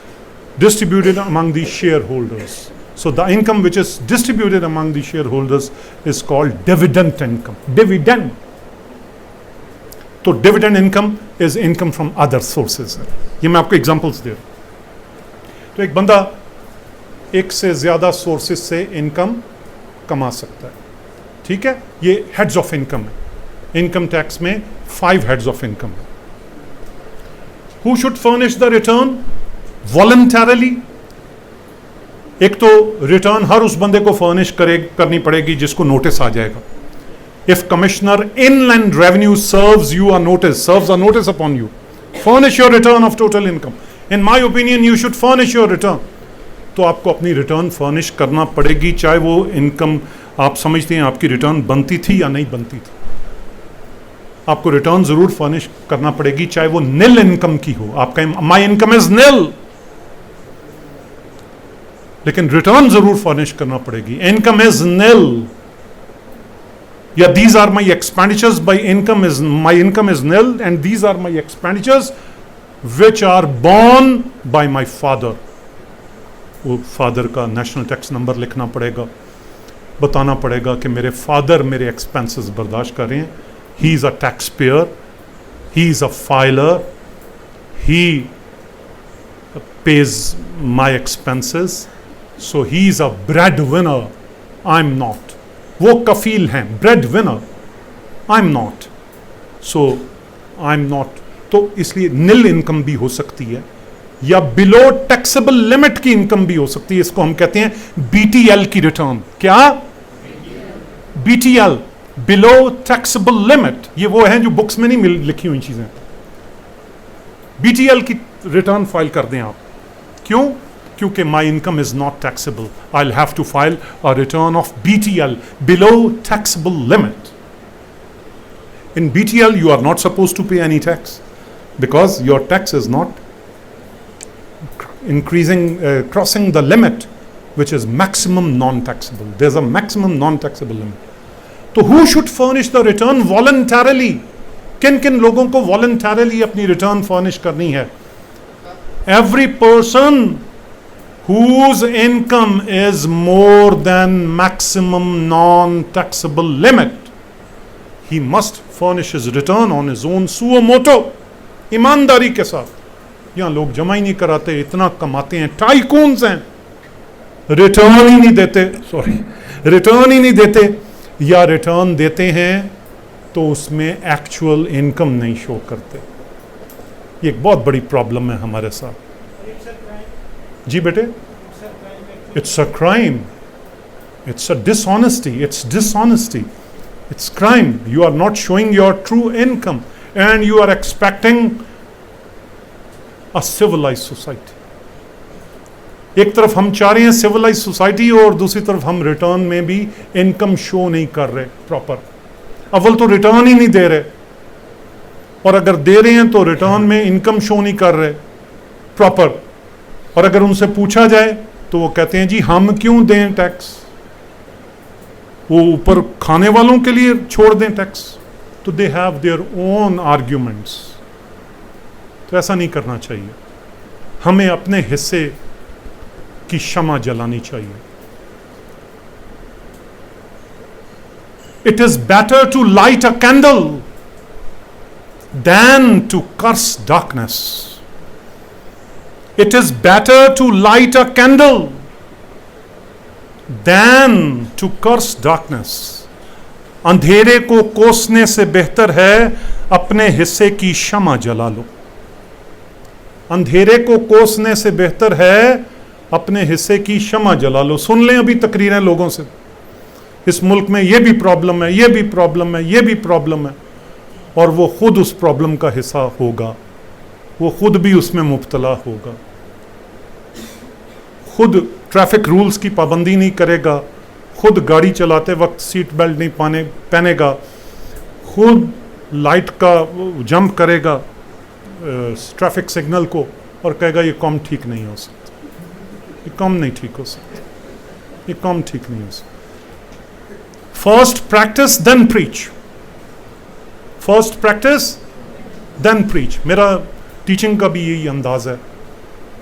distributed among the shareholders. So the income which is distributed among the shareholders is called dividend income. Dividend, तो dividend income is income from other sources. ये मैं आपको examples दे रहा हूं। तो एक बंदा एक से ज्यादा सोर्सेज से इनकम कमा सकता है, ठीक है। ये हेड्स ऑफ इनकम है। इनकम टैक्स में 5 हेड्स ऑफ इनकम है। Who should furnish the return voluntarily? एक तो रिटर्न हर उस बंदे को फर्निश करनी पड़ेगी जिसको नोटिस आ जाएगा। If commissioner inland revenue serves you a notice upon you, furnish your return of total income. In my opinion you should furnish your return. तो आपको अपनी रिटर्न फर्निश करना पड़ेगी, चाहे वो इनकम आप समझते हैं आपकी रिटर्न बनती थी या नहीं बनती थी। आपको रिटर्न जरूर फर्निश करना पड़ेगी, चाहे वो निल इनकम की हो। आपका माई इनकम इज निल, लेकिन रिटर्न जरूर फर्निश करना पड़ेगी। इनकम इज निल, या these are my expenditures by income is my income is nil and these are my expenditures which are borne by my father। वो फादर का नेशनल टैक्स नंबर लिखना पड़ेगा, बताना पड़ेगा कि मेरे फादर मेरे एक्सपेंसेस बर्दाश्त कर रहे हैं। He is a tax payer, he is a filer, he pays my expenses, so he is a breadwinner, I'm not। वो कफील हैं, bread winner, I am not, so I am not. तो इसलिए निल income भी हो सकती है, या बिलो टैक्सेबल लिमिट की इनकम भी हो सकती है। इसको हम कहते हैं बीटीएल की रिटर्न। क्या? BTL, below taxable limit. ये वो है जो बुक्स में नहीं लिखी हुई चीजें। बीटीएल की रिटर्न फाइल कर दें आप। क्यों? क्योंकि my income is not taxable, I will have to file a return of BTL, below taxable limit. In BTL you are not suppose to pay any tax because your tax is not crossing the limit which is maximum non-taxable. There's a maximum non-taxable limit. तो who should furnish the return voluntarily? किन किन लोगों को voluntarily अपनी return furnish करनी है? Every person whose income is more than maximum non-taxable limit, he must furnish his return on his own suo motu, ईमानदारी के साथ। यहाँ लोग जमा ही नहीं कराते, इतना कमाते हैं, टाइकून्स हैं, रिटर्न ही नहीं देते, रिटर्न ही नहीं देते, या रिटर्न देते हैं तो उसमें एक्चुअल इनकम नहीं शो करते। ये एक बहुत बड़ी प्रॉब्लम है हमारे साथ। जी बेटे, it's a crime, it's a dishonesty, it's dishonesty, it's crime. You are not showing your true income and you are expecting a civilised society. एक तरफ हम चाह रहे हैं सिविलाइज्ड सोसाइटी और दूसरी तरफ हम रिटर्न में भी इनकम शो नहीं कर रहे प्रॉपर। अव्वल तो रिटर्न ही नहीं दे रहे, और अगर दे रहे हैं तो रिटर्न में इनकम शो नहीं कर रहे प्रॉपर। और अगर उनसे पूछा जाए तो वो कहते हैं जी हम क्यों दें टैक्स, वो ऊपर खाने वालों के लिए छोड़ दें टैक्स। तो they have their own arguments. तो ऐसा नहीं करना चाहिए, हमें अपने हिस्से की क्षमा जलानी चाहिए। It is better to light a candle than to curse darkness. It is better to light a candle than to curse darkness. अंधेरे को कोसने से बेहतर है अपने हिस्से की क्षमा जला लो। अंधेरे को कोसने से बेहतर है अपने हिस्से की क्षमा जला लो। सुन लें अभी तकरीरें लोगों से, इस मुल्क में ये भी प्रॉब्लम है, ये भी प्रॉब्लम है, ये भी प्रॉब्लम है, और वो खुद उस प्रॉब्लम का हिस्सा होगा, वो खुद भी उसमें मुब्तला होगा, खुद ट्रैफिक रूल्स की पाबंदी नहीं करेगा, खुद गाड़ी चलाते वक्त सीट बेल्ट नहीं पहनेगा, खुद लाइट का जंप करेगा ट्रैफिक सिग्नल को, और कहेगा ये काम ठीक नहीं हो सकता, ये काम नहीं ठीक हो सकता, ये काम ठीक नहीं हो सकता। First practice then preach, first practice then preach. मेरा टीचिंग का भी यही अंदाज है।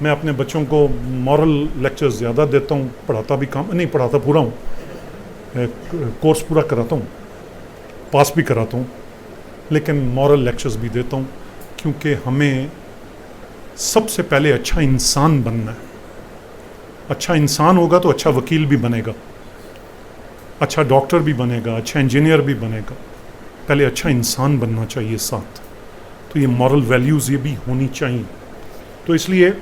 मैं अपने बच्चों को मॉरल लेक्चर्स ज़्यादा देता हूँ, पढ़ाता भी काम नहीं, पढ़ाता पूरा हूँ, कोर्स पूरा कराता हूँ, पास भी कराता हूँ, लेकिन मॉरल लेक्चर्स भी देता हूँ, क्योंकि हमें सबसे पहले अच्छा इंसान बनना है। अच्छा इंसान होगा तो अच्छा वकील भी बनेगा, अच्छा डॉक्टर भी बनेगा, अच्छा इंजीनियर भी बनेगा। पहले अच्छा इंसान बनना चाहिए साथ। तो ये मॉरल वैल्यूज़ ये भी होनी चाहिए। तो इसलिए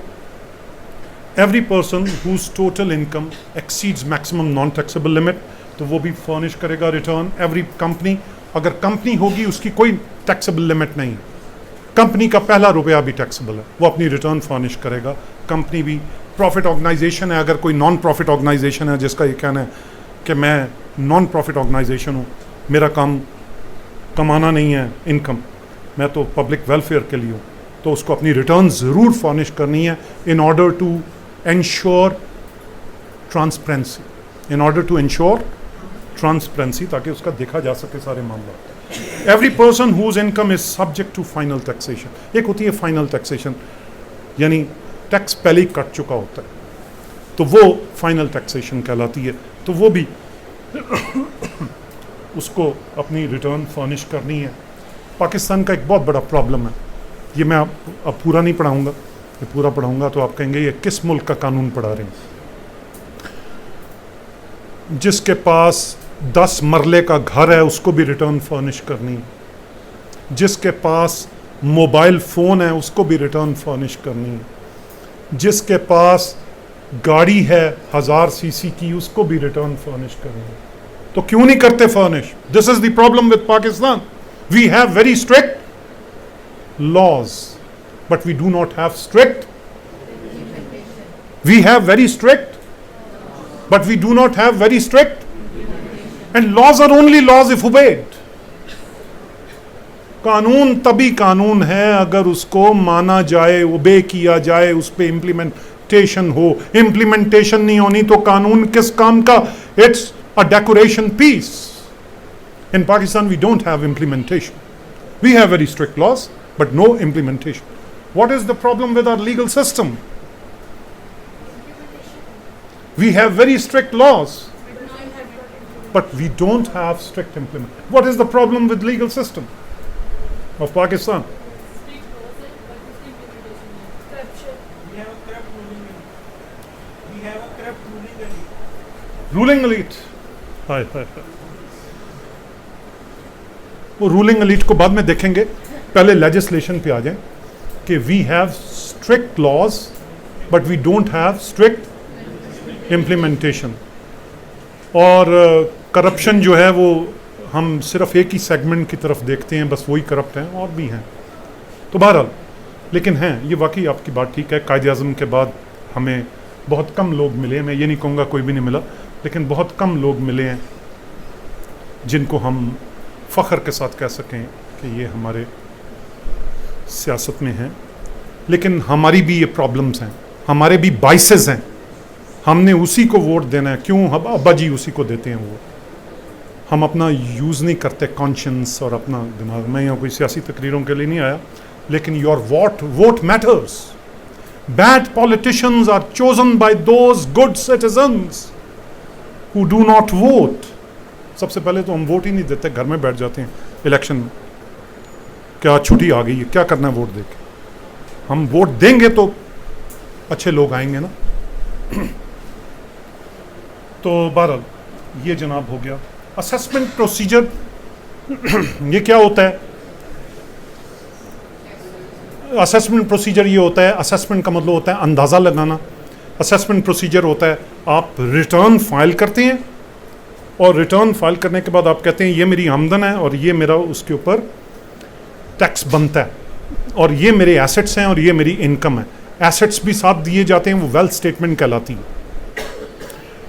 every person whose total income exceeds maximum non taxable limit, तो वो भी फर्निश करेगा रिटर्न। एवरी कंपनी, अगर कंपनी होगी उसकी कोई टैक्सेबल लिमिट नहीं, कंपनी का पहला रुपया भी टैक्सेबल है, वो अपनी रिटर्न फर्निश करेगा। कंपनी भी प्रॉफिट ऑर्गेनाइजेशन है, अगर कोई नॉन प्रॉफिट ऑर्गेनाइजेशन है जिसका ये कहना है कि मैं नॉन प्रॉफिट ऑर्गेनाइजेशन हूँ, मेरा काम कमाना नहीं है इनकम, मैं तो पब्लिक वेलफेयर के लिए हूँ, तो उसको अपनी रिटर्न ज़रूर फर्निश करनी है in order to ensure transparency, ताकि उसका देखा जा सके सारे मामला। Every person whose income is subject to final taxation. एक होती है फाइनल टैक्सेशन, यानी टैक्स पहले ही कट चुका होता है, तो वो फाइनल टैक्सेशन कहलाती है। तो वो भी उसको अपनी रिटर्न फर्निश करनी है। पाकिस्तान का एक बहुत बड़ा प्रॉब्लम है, ये मैं अब पूरा नहीं पढ़ाऊँगा, ये पूरा पढ़ाऊँगा तो आप कहेंगे ये किस मुल्क का कानून पढ़ा रहे हैं। जिसके पास 10 मरले का घर है उसको भी रिटर्न फर्निश करनी है, जिसके पास मोबाइल फ़ोन है उसको भी रिटर्न फर्निश करनी है, जिसके पास गाड़ी है 1000 सीसी की उसको भी रिटर्न फर्निश करनी है। तो क्यों नहीं करते furnish? This is the problem with Pakistan. We have very strict laws but we do not have strict, we have very strict but we do not have very strict, and laws are only laws if obeyed. कानून तभी कानून है अगर उसको माना जाए, ओबे किया जाए, उस पे इम्प्लीमेंटेशन हो। इम्प्लीमेंटेशन नहीं होनी तो कानून किस काम का? It's a decoration piece. In Pakistan we don't have implementation, we have very strict laws but no implementation. What is the problem with our legal system? We have very strict laws, but we don't have strict implementation. What is the problem with legal system of Pakistan? We have a corrupt ruling elite. We have a corrupt ruling elite. Ruling elite. हाय हाय हाय। वो ruling elite को बाद में देखेंगे, पहले legislation पे आ जाएं कि we have strict laws, but we don't have strict implementation. और करप्शन जो है वो हम सिर्फ एक ही सेगमेंट की तरफ देखते हैं, बस वही करप्ट हैं, और भी हैं। तो बहरहाल, लेकिन हैं, ये वाकई आपकी बात ठीक है। कायदे आज़म के बाद हमें बहुत कम लोग मिले, मैं ये नहीं कहूँगा कोई भी नहीं मिला, लेकिन बहुत कम लोग मिले हैं जिनको हम फ़ख्र के साथ कह सकें कि ये हमारे सियासत में हैं। लेकिन हमारी भी ये प्रॉब्लम्स हैं, हमारे भी बाइसेस हैं, हमने उसी को वोट देना है। क्यों? हम अब्बा जी उसी को देते हैं वो, हम अपना यूज़ नहीं करते कॉन्शियंस और अपना दिमाग। मैं यहाँ कोई सियासी तकरीरों के लिए नहीं आया, लेकिन your vote matters. Bad politicians are chosen by those good citizens who do not vote. सबसे पहले तो हम वोट ही नहीं देते, घर में बैठ जाते हैं इलेक्शन में, क्या छुट्टी आ गई है, क्या करना है वोट दे के। हम वोट देंगे तो अच्छे लोग आएंगे ना। तो बहरहाल ये जनाब हो गया असेसमेंट प्रोसीजर। ये क्या होता है? असेसमेंट प्रोसीजर ये होता है, असेसमेंट का मतलब होता है अंदाज़ा लगाना। असेसमेंट प्रोसीजर होता है आप रिटर्न फाइल करते हैं, और रिटर्न फाइल करने के बाद आप कहते हैं ये मेरी आमदन है और ये मेरा उसके ऊपर टैक्स बनता है, और ये मेरे एसेट्स हैं और ये मेरी इनकम है। एसेट्स भी साथ दिए जाते हैं, वो वेल्थ स्टेटमेंट कहलाती है।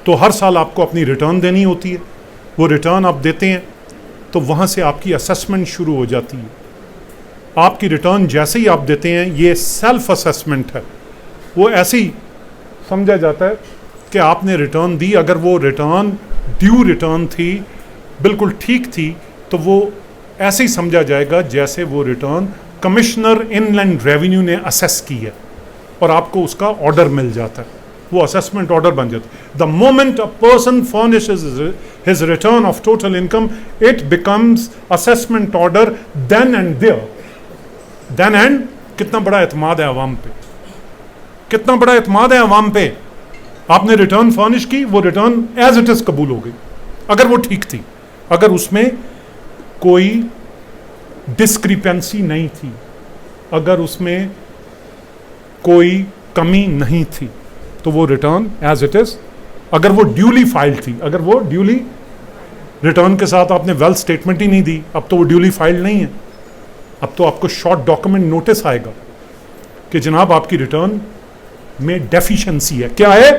तो हर साल आपको अपनी रिटर्न देनी होती है। वो रिटर्न आप देते हैं तो वहाँ से आपकी असेसमेंट शुरू हो जाती है। आपकी रिटर्न जैसे ही आप देते हैं, ये सेल्फ असेसमेंट है, वो ऐसे ही समझा जाता है कि आपने रिटर्न दी। अगर वो रिटर्न ड्यू रिटर्न थी, बिल्कुल ठीक थी, तो वो ऐसे ही समझा जाएगा जैसे वो रिटर्न कमिश्नर इनलैंड रेवेन्यू ने असेस की है, और आपको उसका ऑर्डर मिल जाता है, वो असेसमेंट ऑर्डर बन जाता है। The moment a person furnishes his return of total income, it becomes assessment order then and there. Then and, कितना बड़ा एतमाद है अवाम पे, कितना बड़ा एतमाद है अवाम पे। आपने रिटर्न फर्निश की, वो रिटर्न एज इट इज कबूल हो गई, अगर वो ठीक थी, अगर उसमें कोई डिस्क्रिपेंसी नहीं थी, अगर उसमें कोई कमी नहीं थी, तो वो रिटर्न एज इट इज। अगर वो ड्यूली फाइल्ड थी, अगर वो ड्यूली रिटर्न के साथ आपने वेल्थ स्टेटमेंट ही नहीं दी, अब तो वो ड्यूली फाइल्ड नहीं है, अब तो आपको शॉर्ट डॉक्यूमेंट नोटिस आएगा कि जनाब आपकी रिटर्न में डेफिशिएंसी है। क्या है?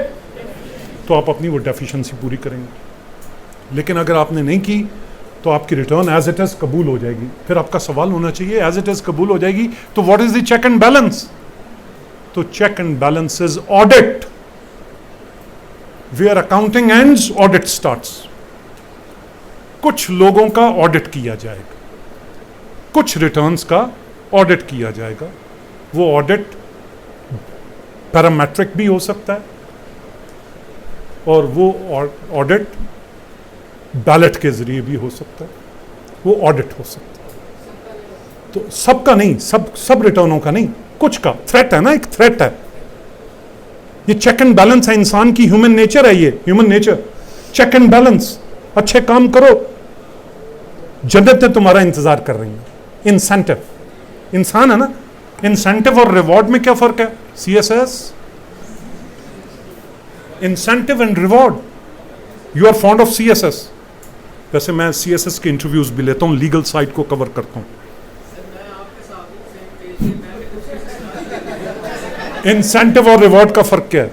तो आप अपनी वो डेफिशिएंसी पूरी करेंगे। लेकिन अगर आपने नहीं की तो आपकी रिटर्न एज इट इज कबूल हो जाएगी। फिर आपका सवाल होना चाहिए एज इट इज कबूल हो जाएगी तो what is the check and balance? तो check and balance is audit. Where accounting ends, audit starts. कुछ लोगों का ऑडिट किया जाएगा, कुछ रिटर्न्स का ऑडिट किया जाएगा। वो ऑडिट पैरामेट्रिक भी हो सकता है और वो ऑडिट बैलेट के जरिए भी हो सकता है, वो ऑडिट हो सकता है। तो सबका नहीं, सब रिटर्नों का नहीं, कुछ का। थ्रेट है ना, एक थ्रेट है। ये चेक एंड बैलेंस है, इंसान की ह्यूमन नेचर है, ये human nature. Check and balance, अच्छे काम करो, जन्नतें तुम्हारा इंतजार कर रही हैं। इंसेंटिव, इंसान है ना, इंसेंटिव और रिवॉर्ड में क्या फर्क है? CSS, incentive and reward. You are fond of CSS। वैसे मैं CSS के इंटरव्यूज भी लेता हूं, लीगल साइड को कवर करता हूं। इंसेंटिव और रिवॉर्ड का फर्क क्या है?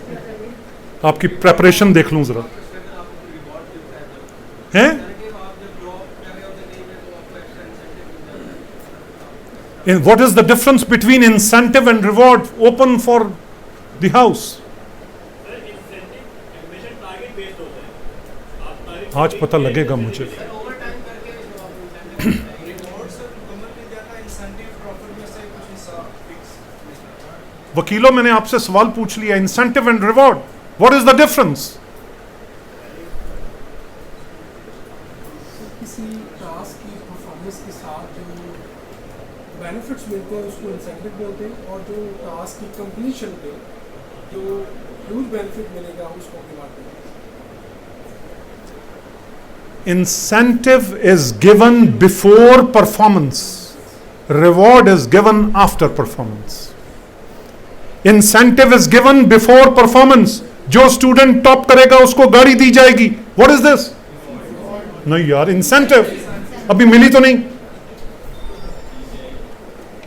आपकी प्रेपरेशन देख लूं जरा, हैं? What is the difference between incentive and reward? Open for the house. आज पता लगेगा मुझे। वकीलों, मैंने आपसे सवाल पूछ लिया, incentive and reward, what is the difference? किसी टास्क की परफॉर्मेंस के साथ जो बेनिफिट्स मिलते हैं उसको इंसेंटिव बोलते हैं, और जो टास्क की कंप्लीशन पे जो ह्यूज बेनिफिट मिलेगा उसको रिवॉर्ड बोलते हैं। Incentive is given before performance. Reward is given after performance. Incentive is given before performance. जो स्टूडेंट टॉप करेगा उसको गाड़ी दी जाएगी। What is this? नहीं यार, इंसेंटिव अभी मिली तो नहीं।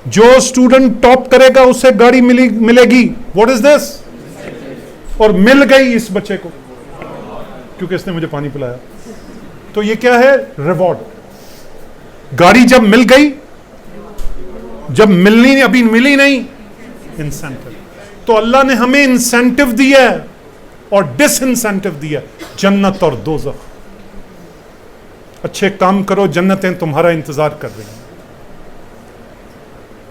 जो स्टूडेंट टॉप करेगा उसे गाड़ी मिलेगी। What is this? और मिल गई इस बच्चे को क्योंकि इसने मुझे पानी पिलाया। तो ये क्या है? रिवॉर्ड। गाड़ी जब मिल गई, जब मिलनी अभी मिली नहीं, इंसेंटिव। तो अल्लाह ने हमें इंसेंटिव दिया है और डिसइंसेंटिव दिया, जन्नत और दोज़ख। अच्छे काम करो, जन्नतें तुम्हारा इंतजार कर रही हैं,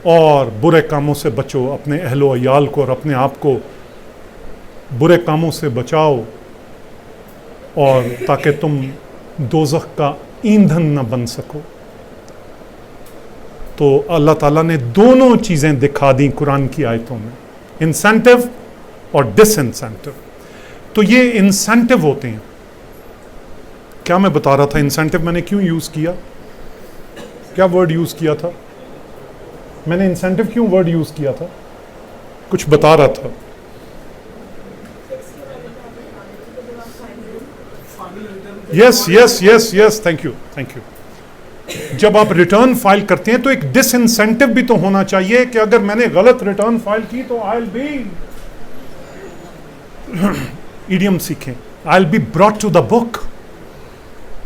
और बुरे कामों से बचो, अपने अहलो अयाल को और अपने आप को बुरे कामों से बचाओ, और ताकि तुम दोज़ख का ईंधन न बन सको। तो अल्लाह ताला ने दोनों चीज़ें दिखा दी कुरान की आयतों में, इंसेंटिव और डिसइंसेंटिव। तो ये इंसेंटिव होते हैं। क्या मैं बता रहा था, इंसेंटिव मैंने क्यों यूज़ किया, क्या वर्ड यूज़ किया था मैंने? इंसेंटिव क्यों वर्ड यूज़ किया था? कुछ बता रहा था। Yes yes yes yes, thank you thank you. जब आप रिटर्न फाइल करते हैं तो एक डिसइंसेंटिव भी तो होना चाहिए कि अगर मैंने गलत रिटर्न फाइल की तो आई विल बी, इडियम सीखें, I will be brought to the book.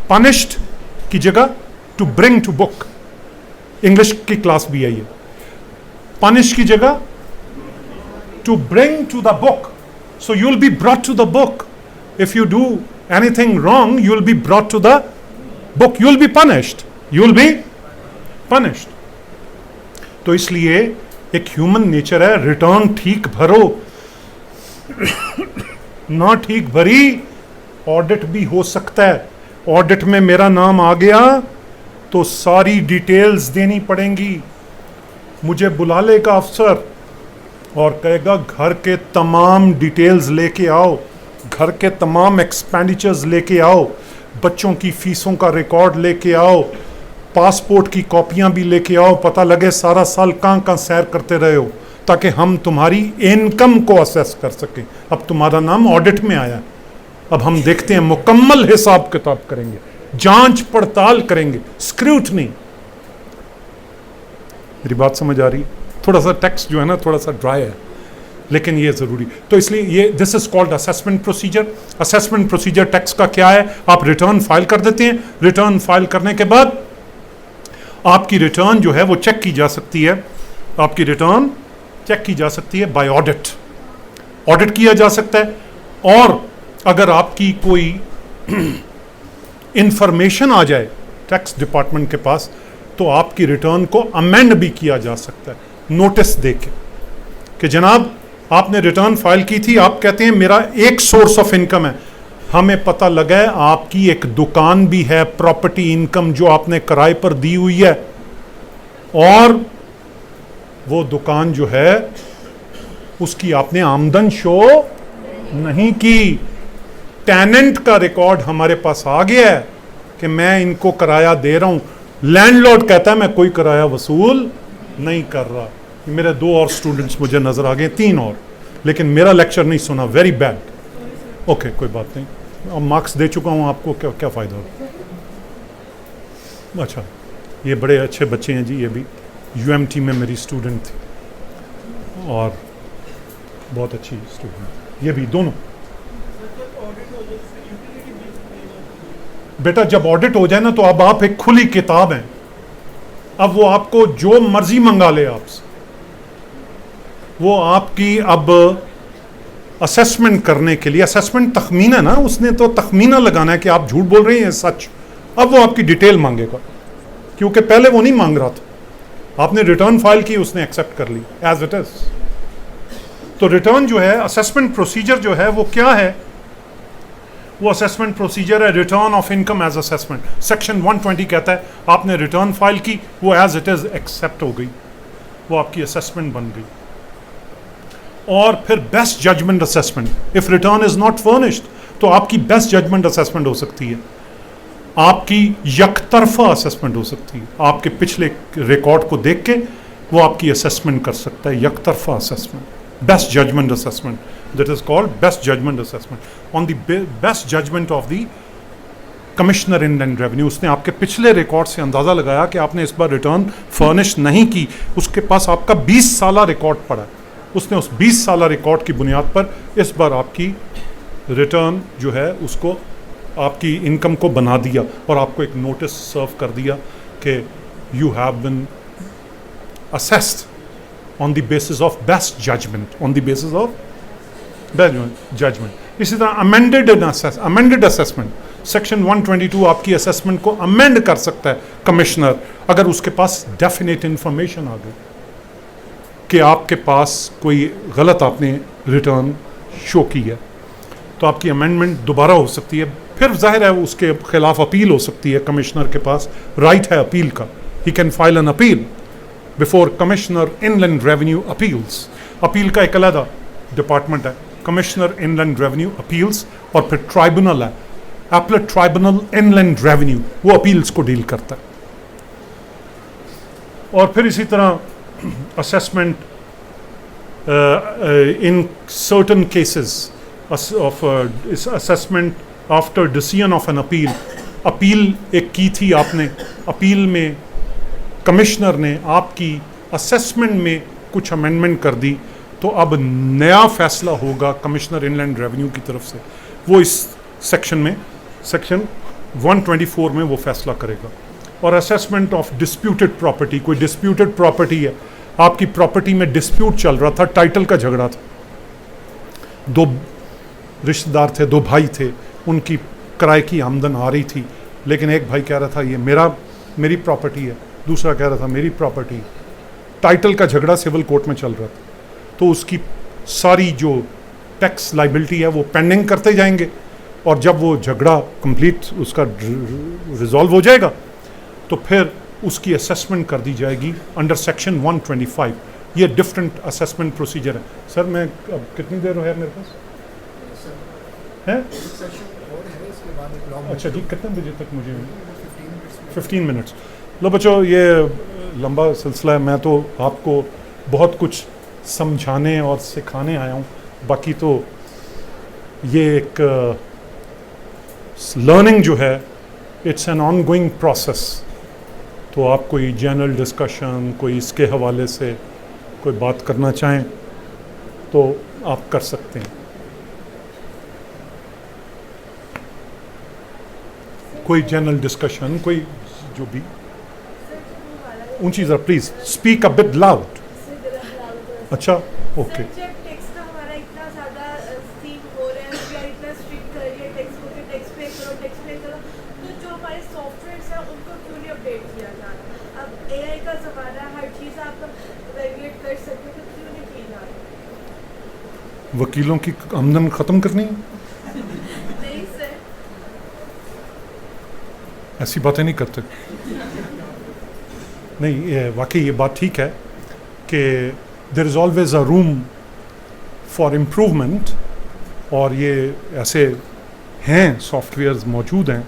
Punished की जगह to bring to book. English की क्लास भी है ये। पनिश की जगह to bring to the book. So you will be brought to the book. If you do anything wrong, you will be brought to the book. You will be punished. You will be punished. तो इसलिए एक human nature है, return ठीक भरो। ना ठीक भरी, audit भी हो सकता है। ऑडिट में मेरा नाम आ गया तो सारी डिटेल्स देनी पड़ेंगी। मुझे बुला लेगा अफसर और कहेगा घर के तमाम डिटेल्स लेके आओ, घर के तमाम एक्सपेंडिचर्स लेके आओ, बच्चों की फीसों का रिकॉर्ड लेके आओ, पासपोर्ट की कॉपियां भी लेके आओ, पता लगे सारा साल कहाँ कहाँ सैर करते रहे हो, ताकि हम तुम्हारी इनकम को असेस कर सकें। अब तुम्हारा नाम ऑडिट में आया, अब हम देखते हैं, मुकम्मल हिसाब किताब करेंगे, जांच पड़ताल करेंगे, स्क्रूटनी। मेरी बात समझ आ रही? थोड़ा सा टेक्स्ट जो है ना थोड़ा सा ड्राई है, लेकिन ये ज़रूरी, तो इसलिए ये this is called assessment procedure. Assessment procedure tax का क्या है, आप रिटर्न फाइल कर देते हैं, रिटर्न फाइल करने के बाद आपकी रिटर्न जो है वो चेक की जा सकती है, आपकी रिटर्न चेक की जा सकती है बाय ऑडिट, ऑडिट किया जा सकता है, और अगर आपकी कोई इंफॉर्मेशन आ जाए टैक्स डिपार्टमेंट के पास तो आपकी रिटर्न को अमेंड भी किया जा सकता है, नोटिस देके कि जनाब आपने रिटर्न फाइल की थी, आप कहते हैं मेरा एक सोर्स ऑफ इनकम है, हमें पता लगा है आपकी एक दुकान भी है, प्रॉपर्टी इनकम जो आपने किराए पर दी हुई है, और वो दुकान जो है उसकी आपने आमदन शो नहीं की, टेनेंट का रिकॉर्ड हमारे पास आ गया है कि मैं इनको किराया दे रहा हूं, लैंडलॉर्ड कहता है मैं कोई किराया वसूल नहीं कर रहा। मेरे 2 और स्टूडेंट्स मुझे नजर आ गए, 3 और, लेकिन मेरा लेक्चर नहीं सुना, वेरी बैड। ओके कोई बात नहीं, अब मार्क्स दे चुका हूं आपको, क्या क्या फ़ायदा हो। अच्छा ये बड़े अच्छे बच्चे हैं जी, ये भी UMT में मेरी स्टूडेंट थी और बहुत अच्छी स्टूडेंट, ये भी दोनों। बेटा जब ऑडिट हो जाए ना तो अब आप एक खुली किताब हैं, अब वो आपको जो मर्जी मंगा ले आपसे, वो आपकी अब असेसमेंट करने के लिए, असेसमेंट तखमीना ना, उसने तो तखमीना लगाना है कि आप झूठ बोल रहे हैं सच, अब वो आपकी डिटेल मांगेगा, क्योंकि पहले वो नहीं मांग रहा था, आपने रिटर्न फाइल की, उसने एक्सेप्ट कर ली एज इट इज। तो रिटर्न जो है, असेसमेंट प्रोसीजर जो है वो क्या है, वो असेसमेंट प्रोसीजर है return of income as assessment. Section 120 कहता है आपने रिटर्न फाइल की, वो एज इट इज एक्सेप्ट हो गई, वो आपकी असेसमेंट बन गई। और फिर best judgement assessment, if return is not furnished तो आपकी बेस्ट जजमेंट असेसमेंट हो सकती है, आपकी यकतरफा असेसमेंट हो सकती है, आपके पिछले रिकॉर्ड को देख के वो आपकी असेसमेंट कर सकता है, यकतरफा assessment, best judgement assessment, that is called best judgment assessment on the best judgment of the commissioner inland revenue. उसने आपके पिछले रिकॉर्ड से अंदाज़ा लगाया कि आपने इस बार रिटर्न फर्निश नहीं की, उसके पास आपका 20 साला रिकॉर्ड पड़ा है, उसने उस 20 साला रिकॉर्ड की बुनियाद पर इस बार आपकी रिटर्न जो है उसको, आपकी इनकम को बना दिया और आपको एक नोटिस सर्व कर दिया कि you have been assessed on the basis of best judgement, on the basis of judgement. इसी तरह अमेंडेड असेसमेंट, सेक्शन 122 आपकी असेसमेंट को अमेंड कर सकता है कमिश्नर, अगर उसके पास डेफिनेट इंफॉर्मेशन आ गई कि आपके पास कोई गलत आपने रिटर्न शो की है, तो आपकी अमेंडमेंट दोबारा हो सकती है। फिर जाहिर है उसके खिलाफ अपील हो सकती है, कमिश्नर के पास राइट है अपील का, he can file an appeal before commissioner inland revenue appeals. Appeal का एक अलग डिपार्टमेंट है, कमिश्नर इनलैंड रेवेन्यू अपील्स, और फिर ट्राइब्यूनल है, एपलेट ट्राइब्यूनल इनलैंड रेवेन्यू, वो अपील्स को डील करता है। और फिर इसी तरह assessment in certain cases of assessment after decision of an appeal, appeal एक की थी आपने, अपील में कमिश्नर ने आपकी असेसमेंट में कुछ अमेंडमेंट कर दी, तो अब नया फैसला होगा कमिश्नर इनलैंड रेवेन्यू की तरफ से, वो इस सेक्शन में, सेक्शन 124 में वो फैसला करेगा। और असेसमेंट ऑफ डिस्प्यूटेड प्रॉपर्टी, कोई डिस्प्यूटेड प्रॉपर्टी है, आपकी प्रॉपर्टी में डिस्प्यूट चल रहा था, टाइटल का झगड़ा था, 2 रिश्तेदार थे, 2 भाई थे, उनकी किराए की आमदन आ रही थी, लेकिन एक भाई कह रहा था ये मेरी प्रॉपर्टी है, दूसरा कह रहा था मेरी प्रॉपर्टी, टाइटल का झगड़ा सिविल कोर्ट में चल रहा था, तो उसकी सारी जो टैक्स लाइबिलिटी है वो पेंडिंग करते जाएंगे, और जब वो झगड़ा कंप्लीट उसका रिजॉल्व हो जाएगा तो फिर उसकी असेसमेंट कर दी जाएगी अंडर सेक्शन 125। ये डिफरेंट असेसमेंट प्रोसीजर है। सर मैं अब कितनी देर है मेरे पास है? अच्छा जी, कितने बजे तक मुझे? 15 मिनट्स। लो बच्चों, ये लंबा सिलसिला है, मैं तो आपको बहुत कुछ समझाने और सिखाने आया हूँ, बाकी तो ये एक लर्निंग जो है इट्स एन ऑनगोइंग प्रोसेस। तो आप कोई जनरल डिस्कशन, कोई इसके हवाले से कोई बात करना चाहें तो आप कर सकते हैं। कोई जनरल डिस्कशन, कोई जो भी ऊंची जरा please speak a bit loud. अच्छा ओके। जब टेक्स्ट का हमारा इतना ज़्यादा सीन हो रहा है, वी आर इतना स्ट्रिक्ट कर रही है टेक्स्ट को कि टेक्स्ट पे करो, तो जो हमारे सॉफ्टवेयर्स हैं उनको क्यों नहीं अपडेट किया जा रहा? अब एआई का ज़माना, हर चीज़ आप रेगुलेट कर सकते हो, तो क्यों नहीं की जा रही? वकीलों की आमदन खत्म करनी है, नहीं सर, ऐसी बातें नहीं करते। नहीं, वाकई ये बात ठीक है कि there is always a room for improvement, और ये ऐसे हैं सॉफ्टवेयर्स मौजूद हैं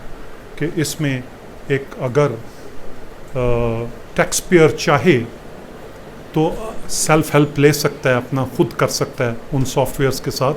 कि इसमें एक अगर टैक्स पेयर चाहे तो सेल्फ हेल्प ले सकता है, अपना खुद कर सकता है उन सॉफ्टवेयर्स के साथ।